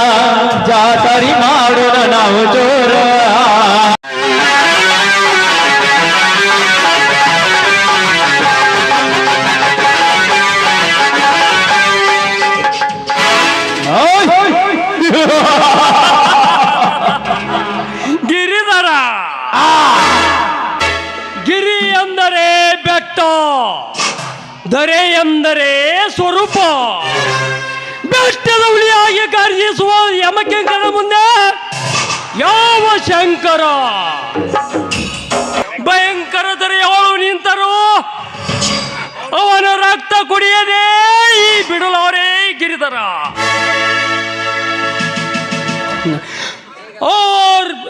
ಜಾತರಿ ಮಾಡೋಣ ನಾವು ಜೋರ. ಗಿರಿಧರ, ಗಿರಿ ಎಂದರೆ ಬೆಟ್ಟ, ಧರೆ ಎಂದರೆ ಸ್ವರೂಪ. ಬೆಟ್ಟದ ಹುಳಿಯಾಗಿ ಗರ್ಜಿಸುವ ಯಮಕಿಂಕರ ಮುಂದೆ ಯಾವ ಶಂಕರ ಭಯಂಕರ ಧರೆಯವಳು ನಿಂತರು ಅವನ ರಕ್ತ ಕುಡಿಯದೆ ಈ ಬಿಡಲವರೇ ಗಿರಿಧರ.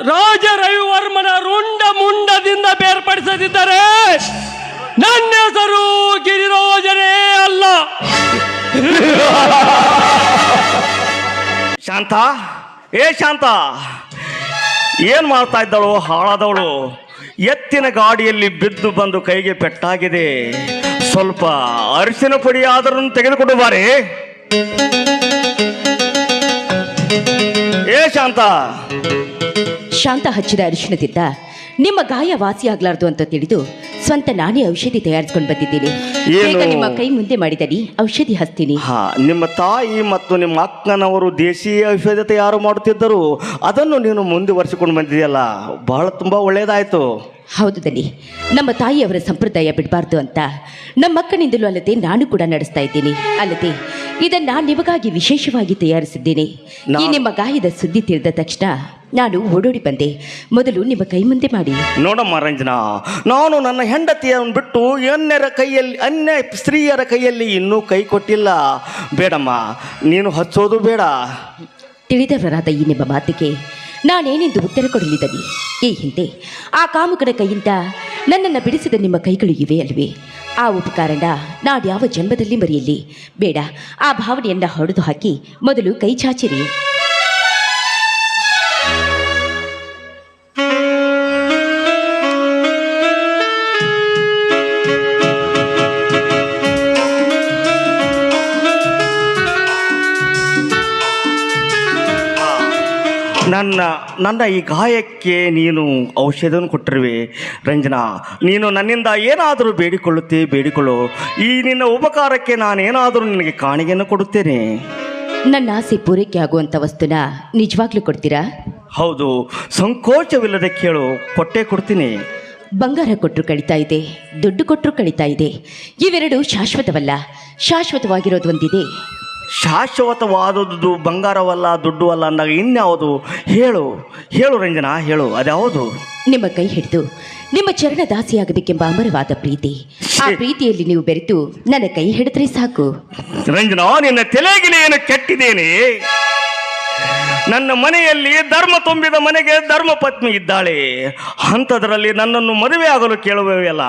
ರಾಜ ರವಿವರ್ಮನ ರುಂಡ ಮುಂಡದಿಂದ ಬೇರ್ಪಡಿಸದಿದ್ದರೆ ನನ್ನ ಹೆಸರು ಗಿರಿರೋಜನೇ ಅಲ್ಲ. ಶಾಂತ, ಏ ಶಾಂತ, ಏನ್ ಮಾಡ್ತಾ ಇದ್ದಳು ಹಾಳಾದವಳು? ಎತ್ತಿನ ಗಾಡಿಯಲ್ಲಿ ಬಿದ್ದು ಬಂದು ಕೈಗೆ ಪೆಟ್ಟಾಗಿದೆ. ಸ್ವಲ್ಪ ಅರಿಶಿನ ಪುಡಿ ಆದರೂ ತೆಗೆದುಕೊಂಡು ಬಾರೆ. ಏ ಶಾಂತ, ಶಾಂತ ಹಚ್ಚಿದ ಅರಿಶಿಣದಿಂದ ನಿಮ್ಮ ಗಾಯ ವಾಸಿಯಾಗಲಾರ್ದು ಅಂತ ತಿಳಿದು ಸ್ವಂತ ನಾನೇ ಔಷಧಿ ತಯಾರಿಸ್ಕೊಂಡು ಬಂದಿದ್ದೀನಿ. ಏನು? ಬೇಗ ನಿಮ್ಮ ಕೈ ಮುಂದೆ ಮಾಡಿದನಿ ಔಷಧಿ ಹಚ್ತೀನಿ. ಹಾ, ನಿಮ್ಮ ತಾಯಿ ಮತ್ತು ನಿಮ್ಮ ಅಕ್ಕನವರು ದೇಶೀಯ ಔಷಧ ತಯಾರು ಮಾಡುತ್ತಿದ್ದರು, ಅದನ್ನು ನೀನು ಮುಂದುವರಿಸಿಕೊಂಡು ಬಂದಿದೆಯಲ್ಲ, ಬಹಳ ತುಂಬಾ ಒಳ್ಳೆಯದಾಯ್ತು. ಹೌದು ದನಿ, ನಮ್ಮ ತಾಯಿಯವರ ಸಂಪ್ರದಾಯ ಬಿಡಬಾರ್ದು ಅಂತ ನಮ್ಮ ಅಕ್ಕನಿಂದಲೂ ಅಲ್ಲದೆ ನಾನು ಕೂಡ ನಡೆಸ್ತಾ ಇದ್ದೀನಿ. ಅಲ್ಲದೆ ಇದನ್ನ ನಿಮಗಾಗಿ ವಿಶೇಷವಾಗಿ ತಯಾರಿಸಿದ್ದೇನೆ. ಈ ನಿಮ್ಮ ಗಾಯದ ಸುದ್ದಿ ತಿಳಿದ ತಕ್ಷಣ ನಾನು ಓಡೋಡಿ ಬಂದೆ. ಮೊದಲು ನಿಮ್ಮ ಕೈ ಮುಂದೆ ಮಾಡಿ. ನೋಡಮ್ಮ ರಂಜನಾ, ನಾನು ನನ್ನ ಹೆಂಡತಿಯನ್ನು ಬಿಟ್ಟು ಅನ್ಯ ಸ್ತ್ರೀಯರ ಕೈಯಲ್ಲಿ ಇನ್ನೂ ಕೈ ಕೊಟ್ಟಿಲ್ಲ. ಬೇಡಮ್ಮ, ನೀನು ಹಚ್ಚೋದು ಬೇಡ. ತಿಳಿದವರಾದ ಈ ನಿಮ್ಮ ಮಾತಿಗೆ ನಾನೇನೆಂದು ಉತ್ತರ ಕೊಡಲಿದ್ದೀನಿ. ಈ ಹಿಂದೆ ಆ ಕಾಮುಕನ ಕೈಯಿಂದ ನನ್ನನ್ನು ಬಿಡಿಸಿದ ನಿಮ್ಮ ಕೈಗಳು ಇವೆ ಅಲ್ವೇ? ಆ ಉಪಕಾರನ ನಾಡ್ಯಾವ ಜನ್ಮದಲ್ಲಿ ಮರೆಯಲಿ. ಬೇಡ, ಆ ಭಾವನೆಯನ್ನು ಹೊಡೆದು ಹಾಕಿ ಮೊದಲು ಕೈ ಚಾಚಿರಿ. ನನ್ನ ಈ ಗಾಯಕ್ಕೆ ನೀನು ಔಷಧವನ್ನು ಕೊಟ್ಟಿರುವೆ. ರಂಜನಾ, ನೀನು ನನ್ನಿಂದ ಏನಾದರೂ ಬೇಡಿಕೊಳ್ಳು. ಈ ನಿನ್ನ ಉಪಕಾರಕ್ಕೆ ನಾನೇನಾದರೂ ನಿನಗೆ ಕಾಣಿಕೆಯನ್ನು ಕೊಡುತ್ತೇನೆ. ನನ್ನ ಆಸೆ ಪೂರೈಕೆ ಆಗುವಂಥ ವಸ್ತುನ ನಿಜವಾಗ್ಲೂ ಕೊಡ್ತೀರಾ? ಹೌದು, ಸಂಕೋಚವಿಲ್ಲದೆ ಕೇಳು, ಕೊಟ್ಟೇ ಕೊಡ್ತೀನಿ. ಬಂಗಾರ ಕೊಟ್ಟರು ಕಳೀತಾ ಇದೆ, ದುಡ್ಡು ಕೊಟ್ಟರು ಕಳೀತಾ ಇದೆ. ಇವೆರಡು ಶಾಶ್ವತವಲ್ಲ. ಶಾಶ್ವತವಾಗಿರೋದು ಒಂದಿದೆ. ಶಾಶ್ವತವಾದದ್ದು ಬಂಗಾರವಲ್ಲ, ದುಡ್ಡು ಅಲ್ಲ ಅಂದಾಗ ಇನ್ಯಾವುದು? ಹೇಳು ರಂಜನಾ, ಹೇಳು, ಅದ್ಯಾವುದು? ನಿಮ್ಮ ಕೈ ಹಿಡಿದು ನಿಮ್ಮ ಚರಣ ದಾಸಿಯಾಗಬೇಕೆಂಬ ಅಮರವಾದ ಪ್ರೀತಿ. ಆ ಪ್ರೀತಿಯಲ್ಲಿ ನೀವು ಬೆರೆತು ನನ್ನ ಕೈ ಹಿಡಿದ್ರೆ ಸಾಕು. ರಂಜನಾ, ನಿನ್ನ ತಲೆಗಿಲೆಯನ್ನು ಕೆಟ್ಟಿದ್ದೇನೆ. ನನ್ನ ಮನೆಯಲ್ಲಿ ಧರ್ಮ ತುಂಬಿದ ಮನೆಗೆ ಧರ್ಮ ಪತ್ನಿ ಇದ್ದಾಳೆ. ಅಂಥದ್ರಲ್ಲಿ ನನ್ನನ್ನು ಮದುವೆ ಆಗಲು ಕೇಳುವೆಯಲ್ಲ,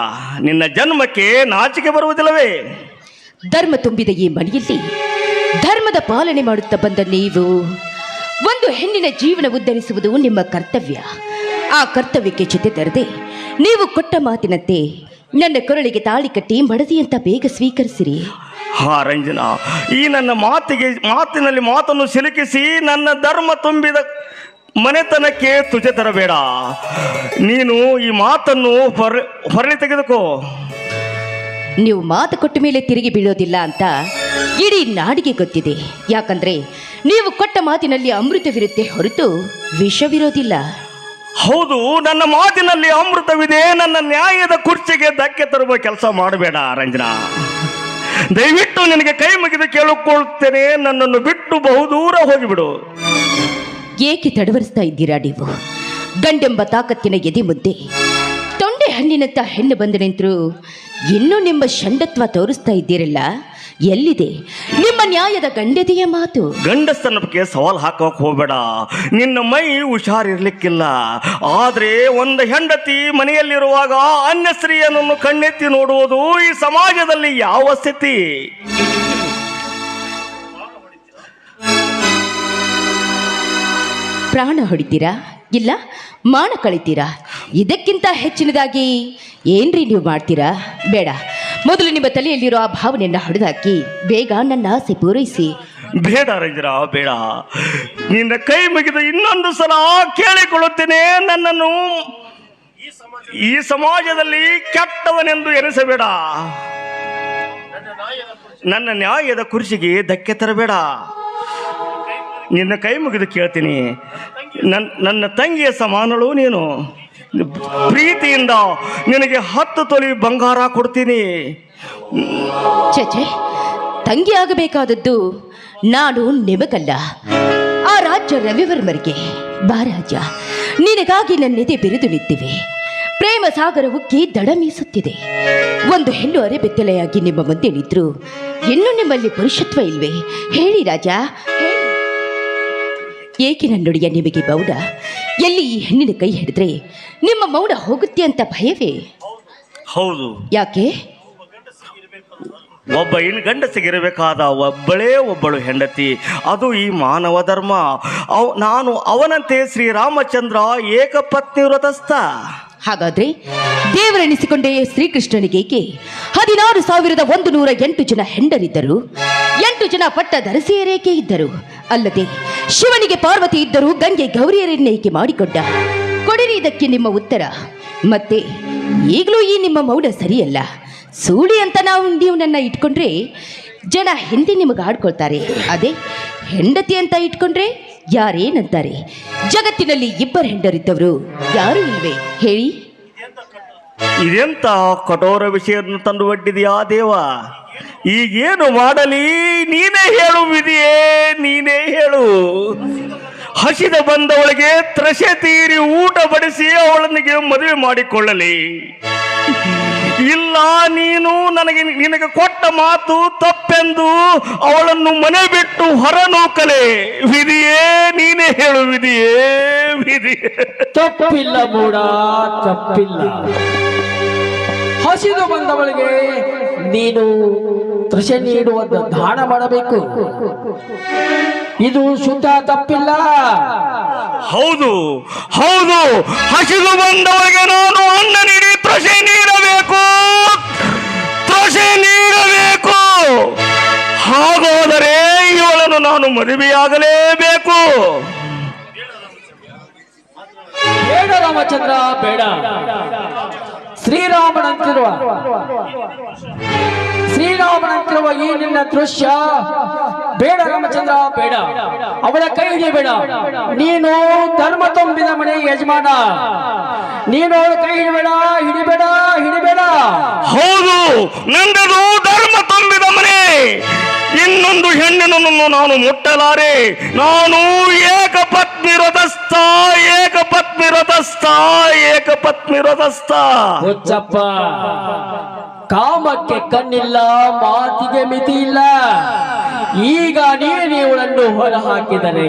ನಿನ್ನ ಜನ್ಮಕ್ಕೆ ನಾಚಿಕೆ ಬರುವುದಿಲ್ಲವೇ? ಧರ್ಮ ತುಂಬಿದ ಈ ಮನೆಯಲ್ಲಿ ಧರ್ಮದ ಪಾಲನೆ ಮಾಡುತ್ತಾ ಬಂದ ನೀವು ಒಂದು ಹೆಣ್ಣಿನ ಜೀವನ ಉದ್ಧರಿಸುವುದು ನಿಮ್ಮ ಕರ್ತವ್ಯ. ಆ ಕರ್ತವ್ಯಕ್ಕೆ ಚ್ಯುತಿ ತರದೆ ನೀವು ಕೊಟ್ಟ ಮಾತಿನಂತೆ ನನ್ನ ಕೊರಳಿಗೆ ತಾಳಿ ಕಟ್ಟಿ ಮಡದಿ ಅಂತ ಬೇಗ ಸ್ವೀಕರಿಸಿರಿ. ಹಾ ರಂಜನಾ, ಈ ನನ್ನ ಮಾತಿನಲ್ಲಿ ಮಾತನ್ನು ಸಿಲುಕಿಸಿ ನನ್ನ ಧರ್ಮ ತುಂಬಿದ ಮನೆತನಕ್ಕೆ ತುಜೆ ತರಬೇಡ. ನೀನು ಈ ಮಾತನ್ನು ಹೊರಳಿ ತೆಗೆದುಕೋ. ನೀವು ಮಾತು ಕೊಟ್ಟ ಮೇಲೆ ತಿರುಗಿ ಬೀಳೋದಿಲ್ಲ ಅಂತ ಇಡೀ ನಾಡಿಗೆ ಗೊತ್ತಿದೆ. ಯಾಕಂದ್ರೆ ನೀವು ಕೊಟ್ಟ ಮಾತಿನಲ್ಲಿ ಅಮೃತವಿರುತ್ತೆ ಹೊರತು ವಿಷವಿರೋದಿಲ್ಲ. ಹೌದು, ನನ್ನ ಮಾತಿನಲ್ಲಿ ಅಮೃತವಿದೆ. ನನ್ನ ನ್ಯಾಯದ ಕುರ್ಚಿಗೆ ಧಕ್ಕೆ ತರುವ ಕೆಲಸ ಮಾಡಬೇಡ ರಂಜನಾ. ದಯವಿಟ್ಟು ನಿನಗೆ ಕೈ ಮುಗಿದು ಕೇಳಿಕೊಳ್ಳುತ್ತೇನೆ, ನನ್ನನ್ನು ಬಿಟ್ಟು ಬಹುದೂರ ಹೋಗಿಬಿಡು. ಏಕೆ ತಡವರಿಸ್ತಾ ಇದ್ದೀರಾ ನೀವು? ಗಂಡೆಂಬ ತಾಕತ್ತಿನ ಎದೆ ಮುದ್ದೆ ತೊಂಡೆ ಹಣ್ಣಿನಂತ ಹೆಣ್ಣು ಬಂದು ನಿಂತರು ಇನ್ನೂ ನಿಮ್ಮ ಷಂಡತ್ವ ತೋರಿಸ್ತಾ ಇದ್ದೀರಲ್ಲ, ಎಲ್ಲಿದೆ ನಿಮ್ಮ ನ್ಯಾಯದ ಗಂಡದೆಯ ಮಾತು? ಗಂಡಸನ ಬಗ್ಗೆ ಸವಾಲು ಹಾಕೋಕೆ ಹೋಗಬೇಡ. ನಿನ್ನ ಮೈ ಹುಷಾರಿರ್ಲಿಕ್ಕಿಲ್ಲ. ಆದ್ರೆ ಒಂದು ಹೆಂಡತಿ ಮನೆಯಲ್ಲಿರುವಾಗ ಅನ್ಯ ಸ್ತ್ರೀಯನ್ನು ಕಣ್ಣೆತ್ತಿ ನೋಡುವುದು ಈ ಸಮಾಜದಲ್ಲಿ ಯಾವ ಸ್ಥಿತಿ? ಪ್ರಾಣ ಹೊಡಿತೀರಾ? ಇಲ್ಲ ಮಾನ ಕಳಿತೀರಾ? ಇದಕ್ಕಿಂತ ಹೆಚ್ಚಿನದಾಗಿ ಏನ್ರಿ ನೀವು ಮಾಡ್ತೀರಾ? ಬೇಡ, ಮೊದಲು ನಿಮ್ಮ ತಲೆಯಲ್ಲಿರೋ ಆ ಭಾವನೆಯನ್ನು ಹೊಡೆದಾಕಿ ಬೇಗ ನನ್ನ ಆಸೆ ಪೂರೈಸಿ. ಬೇಡ ರಂಜನಾ, ಬೇಡ. ನಿನ್ನ ಕೈ ಮುಗಿದು ಇನ್ನೊಂದು ಸಲ ಕೇಳಿಕೊಳ್ಳುತ್ತೇನೆ, ನನ್ನನ್ನು ಈ ಸಮಾಜದಲ್ಲಿ ಕೆಟ್ಟವನೆಂದು ಎನಿಸಬೇಡ. ನನ್ನ ನ್ಯಾಯದ ಕುರ್ಚಿಗೆ ಧಕ್ಕೆ ತರಬೇಡ. ನಿನ್ನ ಕೈ ಮುಗಿದು ಕೇಳ್ತೀನಿ, ನನ್ನ ತಂಗಿಯ ಸಮಾನಳು ನೀನು. ಪ್ರೀತಿಯಿಂದ ನಿನಗೆ 10 ತೊಲಿ ಬಂಗಾರ ಕೊಡ್ತೀನಿ. ಚಚೆ, ತಂಗಿ ಆಗಬೇಕಾದದ್ದು ನಾನು ನಿಮಗಲ್ಲ, ಆ ರಾಜ್ಯ ರವಿವರ್ಮರಿಗೆ. ಬಾ ರಾಜ, ನಿನಗಾಗಿ ನನ್ನೆದೆ ಬೆರೆದು ನಿಂತಿವೆ. ಪ್ರೇಮ ಸಾಗರ ಉಕ್ಕಿ ದಡ ಮೀಸುತ್ತಿದೆ. ಒಂದು ಹೆಣ್ಣು ಅರೆಬೆತ್ತಲೆಯಾಗಿ ನಿಮ್ಮ ಮುಂದೆ ನಿಂತರು ಇನ್ನೂ ನಿಮ್ಮಲ್ಲಿ ಪುರುಷತ್ವ ಇಲ್ವೇ? ಹೇಳಿ ರಾಜ, ಹೇಳಿ. ಏಕೆ ನನ್ನೊಡೆಯ ನಿಮಗೆ ಮೌನ? ಎಲ್ಲಿ ಈ ಹೆಣ್ಣಿನ ಕೈ ಹಿಡಿದ್ರೆ ನಿಮ್ಮ ಮೌನ ಹೋಗುತ್ತೆ ಅಂತ ಭಯವೇ? ಹೌದು. ಯಾಕೆ? ಒಬ್ಬ ಗಂಡಸಿಗಿರಬೇಕಾದ ಒಬ್ಬಳು ಹೆಂಡತಿ, ಅದು ಈ ಮಾನವ ಧರ್ಮ. ನಾನು ಅವನಂತೆ ಶ್ರೀರಾಮಚಂದ್ರ ಏಕಪತ್ನಿ ವ್ರತಸ್ಥ. ಹಾಗಾದ್ರೆ ದೇವರೆನಿಸಿಕೊಂಡೇ ಶ್ರೀಕೃಷ್ಣನಿಗೇಕೆ 16,108 ಜನ ಹೆಂಡರಿದ್ದರು? 8 ಜನ ಪಟ್ಟ ಧರಸಿಯರೇಕೆ ಇದ್ದರು. ಅಲ್ಲದೆ ಶಿವನಿಗೆ ಪಾರ್ವತಿ ಇದ್ದರೂ ಗಂಗೆ ಗೌರಿಯರನ್ನೇಕೆ ಮಾಡಿಕೊಂಡ. ಕೊಡಿರಿ ಇದಕ್ಕೆ ನಿಮ್ಮ ಉತ್ತರ. ಮತ್ತೆ ಈಗಲೂ ಈ ನಿಮ್ಮ ಮೌಢ ಸರಿಯಲ್ಲ. ಸೂಳಿ ಅಂತ ನೀವು ನನ್ನ ಇಟ್ಕೊಂಡ್ರೆ ಜನ ಹಿಂದೆ ನಿಮಗೆ ಆಡ್ಕೊಳ್ತಾರೆ. ಅದೇ ಹೆಂಡತಿ ಅಂತ ಇಟ್ಕೊಂಡ್ರೆ ಯಾರೇನಂತಾರೆ. ಜಗತ್ತಿನಲ್ಲಿ 2 ಹೆಂಡರಿದ್ದವರು ಯಾರು ಇಲ್ವೇ ಹೇಳಿ? ಇದೆಂತ ಕಠೋರ ವಿಷಯವನ್ನು ತಂದು ಒಡ್ಡಿದೆಯಾ ದೇವ? ಈಗೇನು ಮಾಡಲಿ? ನೀನೇ ಹೇಳು ವಿಧಿಯೇ, ನೀನೇ ಹೇಳು. ಹಸಿದ ಬಂದವಳಿಗೆ ತ್ರಷೆ ತೀರಿ ಊಟ ಬಡಿಸಿ ಅವಳನಿಗೆ ಮದುವೆ ಮಾಡಿಕೊಳ್ಳಲಿ. ಇಲ್ಲ, ನೀನು ನಿನಗೆ ಕೊಟ್ಟ ಮಾತು ತಪ್ಪೆಂದು ಅವಳನ್ನು ಮನೆ ಬಿಟ್ಟು ಹೊರನೂಕಲೆ. ವಿಧಿಯೇ, ನೀನೇ ಹೇಳು ವಿಧಿಯೇ, ವಿಧಿ. ತಪ್ಪಿಲ್ಲ ಮೂಡ, ತಪ್ಪಿಲ್ಲ. ಹಸಿದು ಬಂದವಳಿಗೆ ನೀನು ತೃಷೆ ನೀಡುವಂತ ದಾನ ಮಾಡಬೇಕು. ಇದು ಶುದ್ಧ ತಪ್ಪಿಲ್ಲ. ಹೌದು ಹೌದು, ಹಸಿದು ಬಂದವಳಿಗೆ ನಾನು ಅನ್ನ ನೀಡಿ ತೃಷೆ ನೀಡಬೇಕು, ತೃಷೆ ನೀಡಬೇಕು. ಹಾಗಾದರೆ ಇವಳನ್ನು ನಾನು ಮದುವೆಯಾಗಲೇಬೇಕು. ಬೇಡ ರಾಮಚಂದ್ರ, ಬೇಡ. ಶ್ರೀರಾಮನಂತಿರುವ ಈ ನಿನ್ನ ದೃಶ್ಯ ಬೇಡ ರಾಮಚಂದ್ರ, ಬೇಡ. ಅವಳ ಕೈ ಹಿಡಿಬೇಡ. ನೀನು ಧರ್ಮ ತುಂಬಿದ ಮನೆ ಯಜಮಾನ. ನೀನು ಅವಳ ಕೈ ಹಿಡಿಬೇಡ, ಹಿಡಿಬೇಡ, ಹಿಡಿಬೇಡ. ಹೌದು, ನಂದದು ಧರ್ಮ ತುಂಬಿದ ಮನೆ. ಇನ್ನೊಂದು ಹೆಣ್ಣಿನನ್ನು ನಾನು ಮುಟ್ಟಲಾರೆ. ನಾನು ಏಕಪತ್ನಿ ವ್ರತಸ್ಥ, ಏಕಪತ್ನಿ ವ್ರತಸ್ಥ, ಏಕಪತ್ನಿ ವ್ರತಸ್ಥ. ಹುಚ್ಚಪ್ಪ, ಕಾಮಕ್ಕೆ ಕಣ್ಣಿಲ್ಲ, ಮಾತಿಗೆ ಮಿತಿ ಇಲ್ಲ. ಈಗ ನೀನು ಇವಳನ್ನು ಹೊರ ಹಾಕಿದರೆ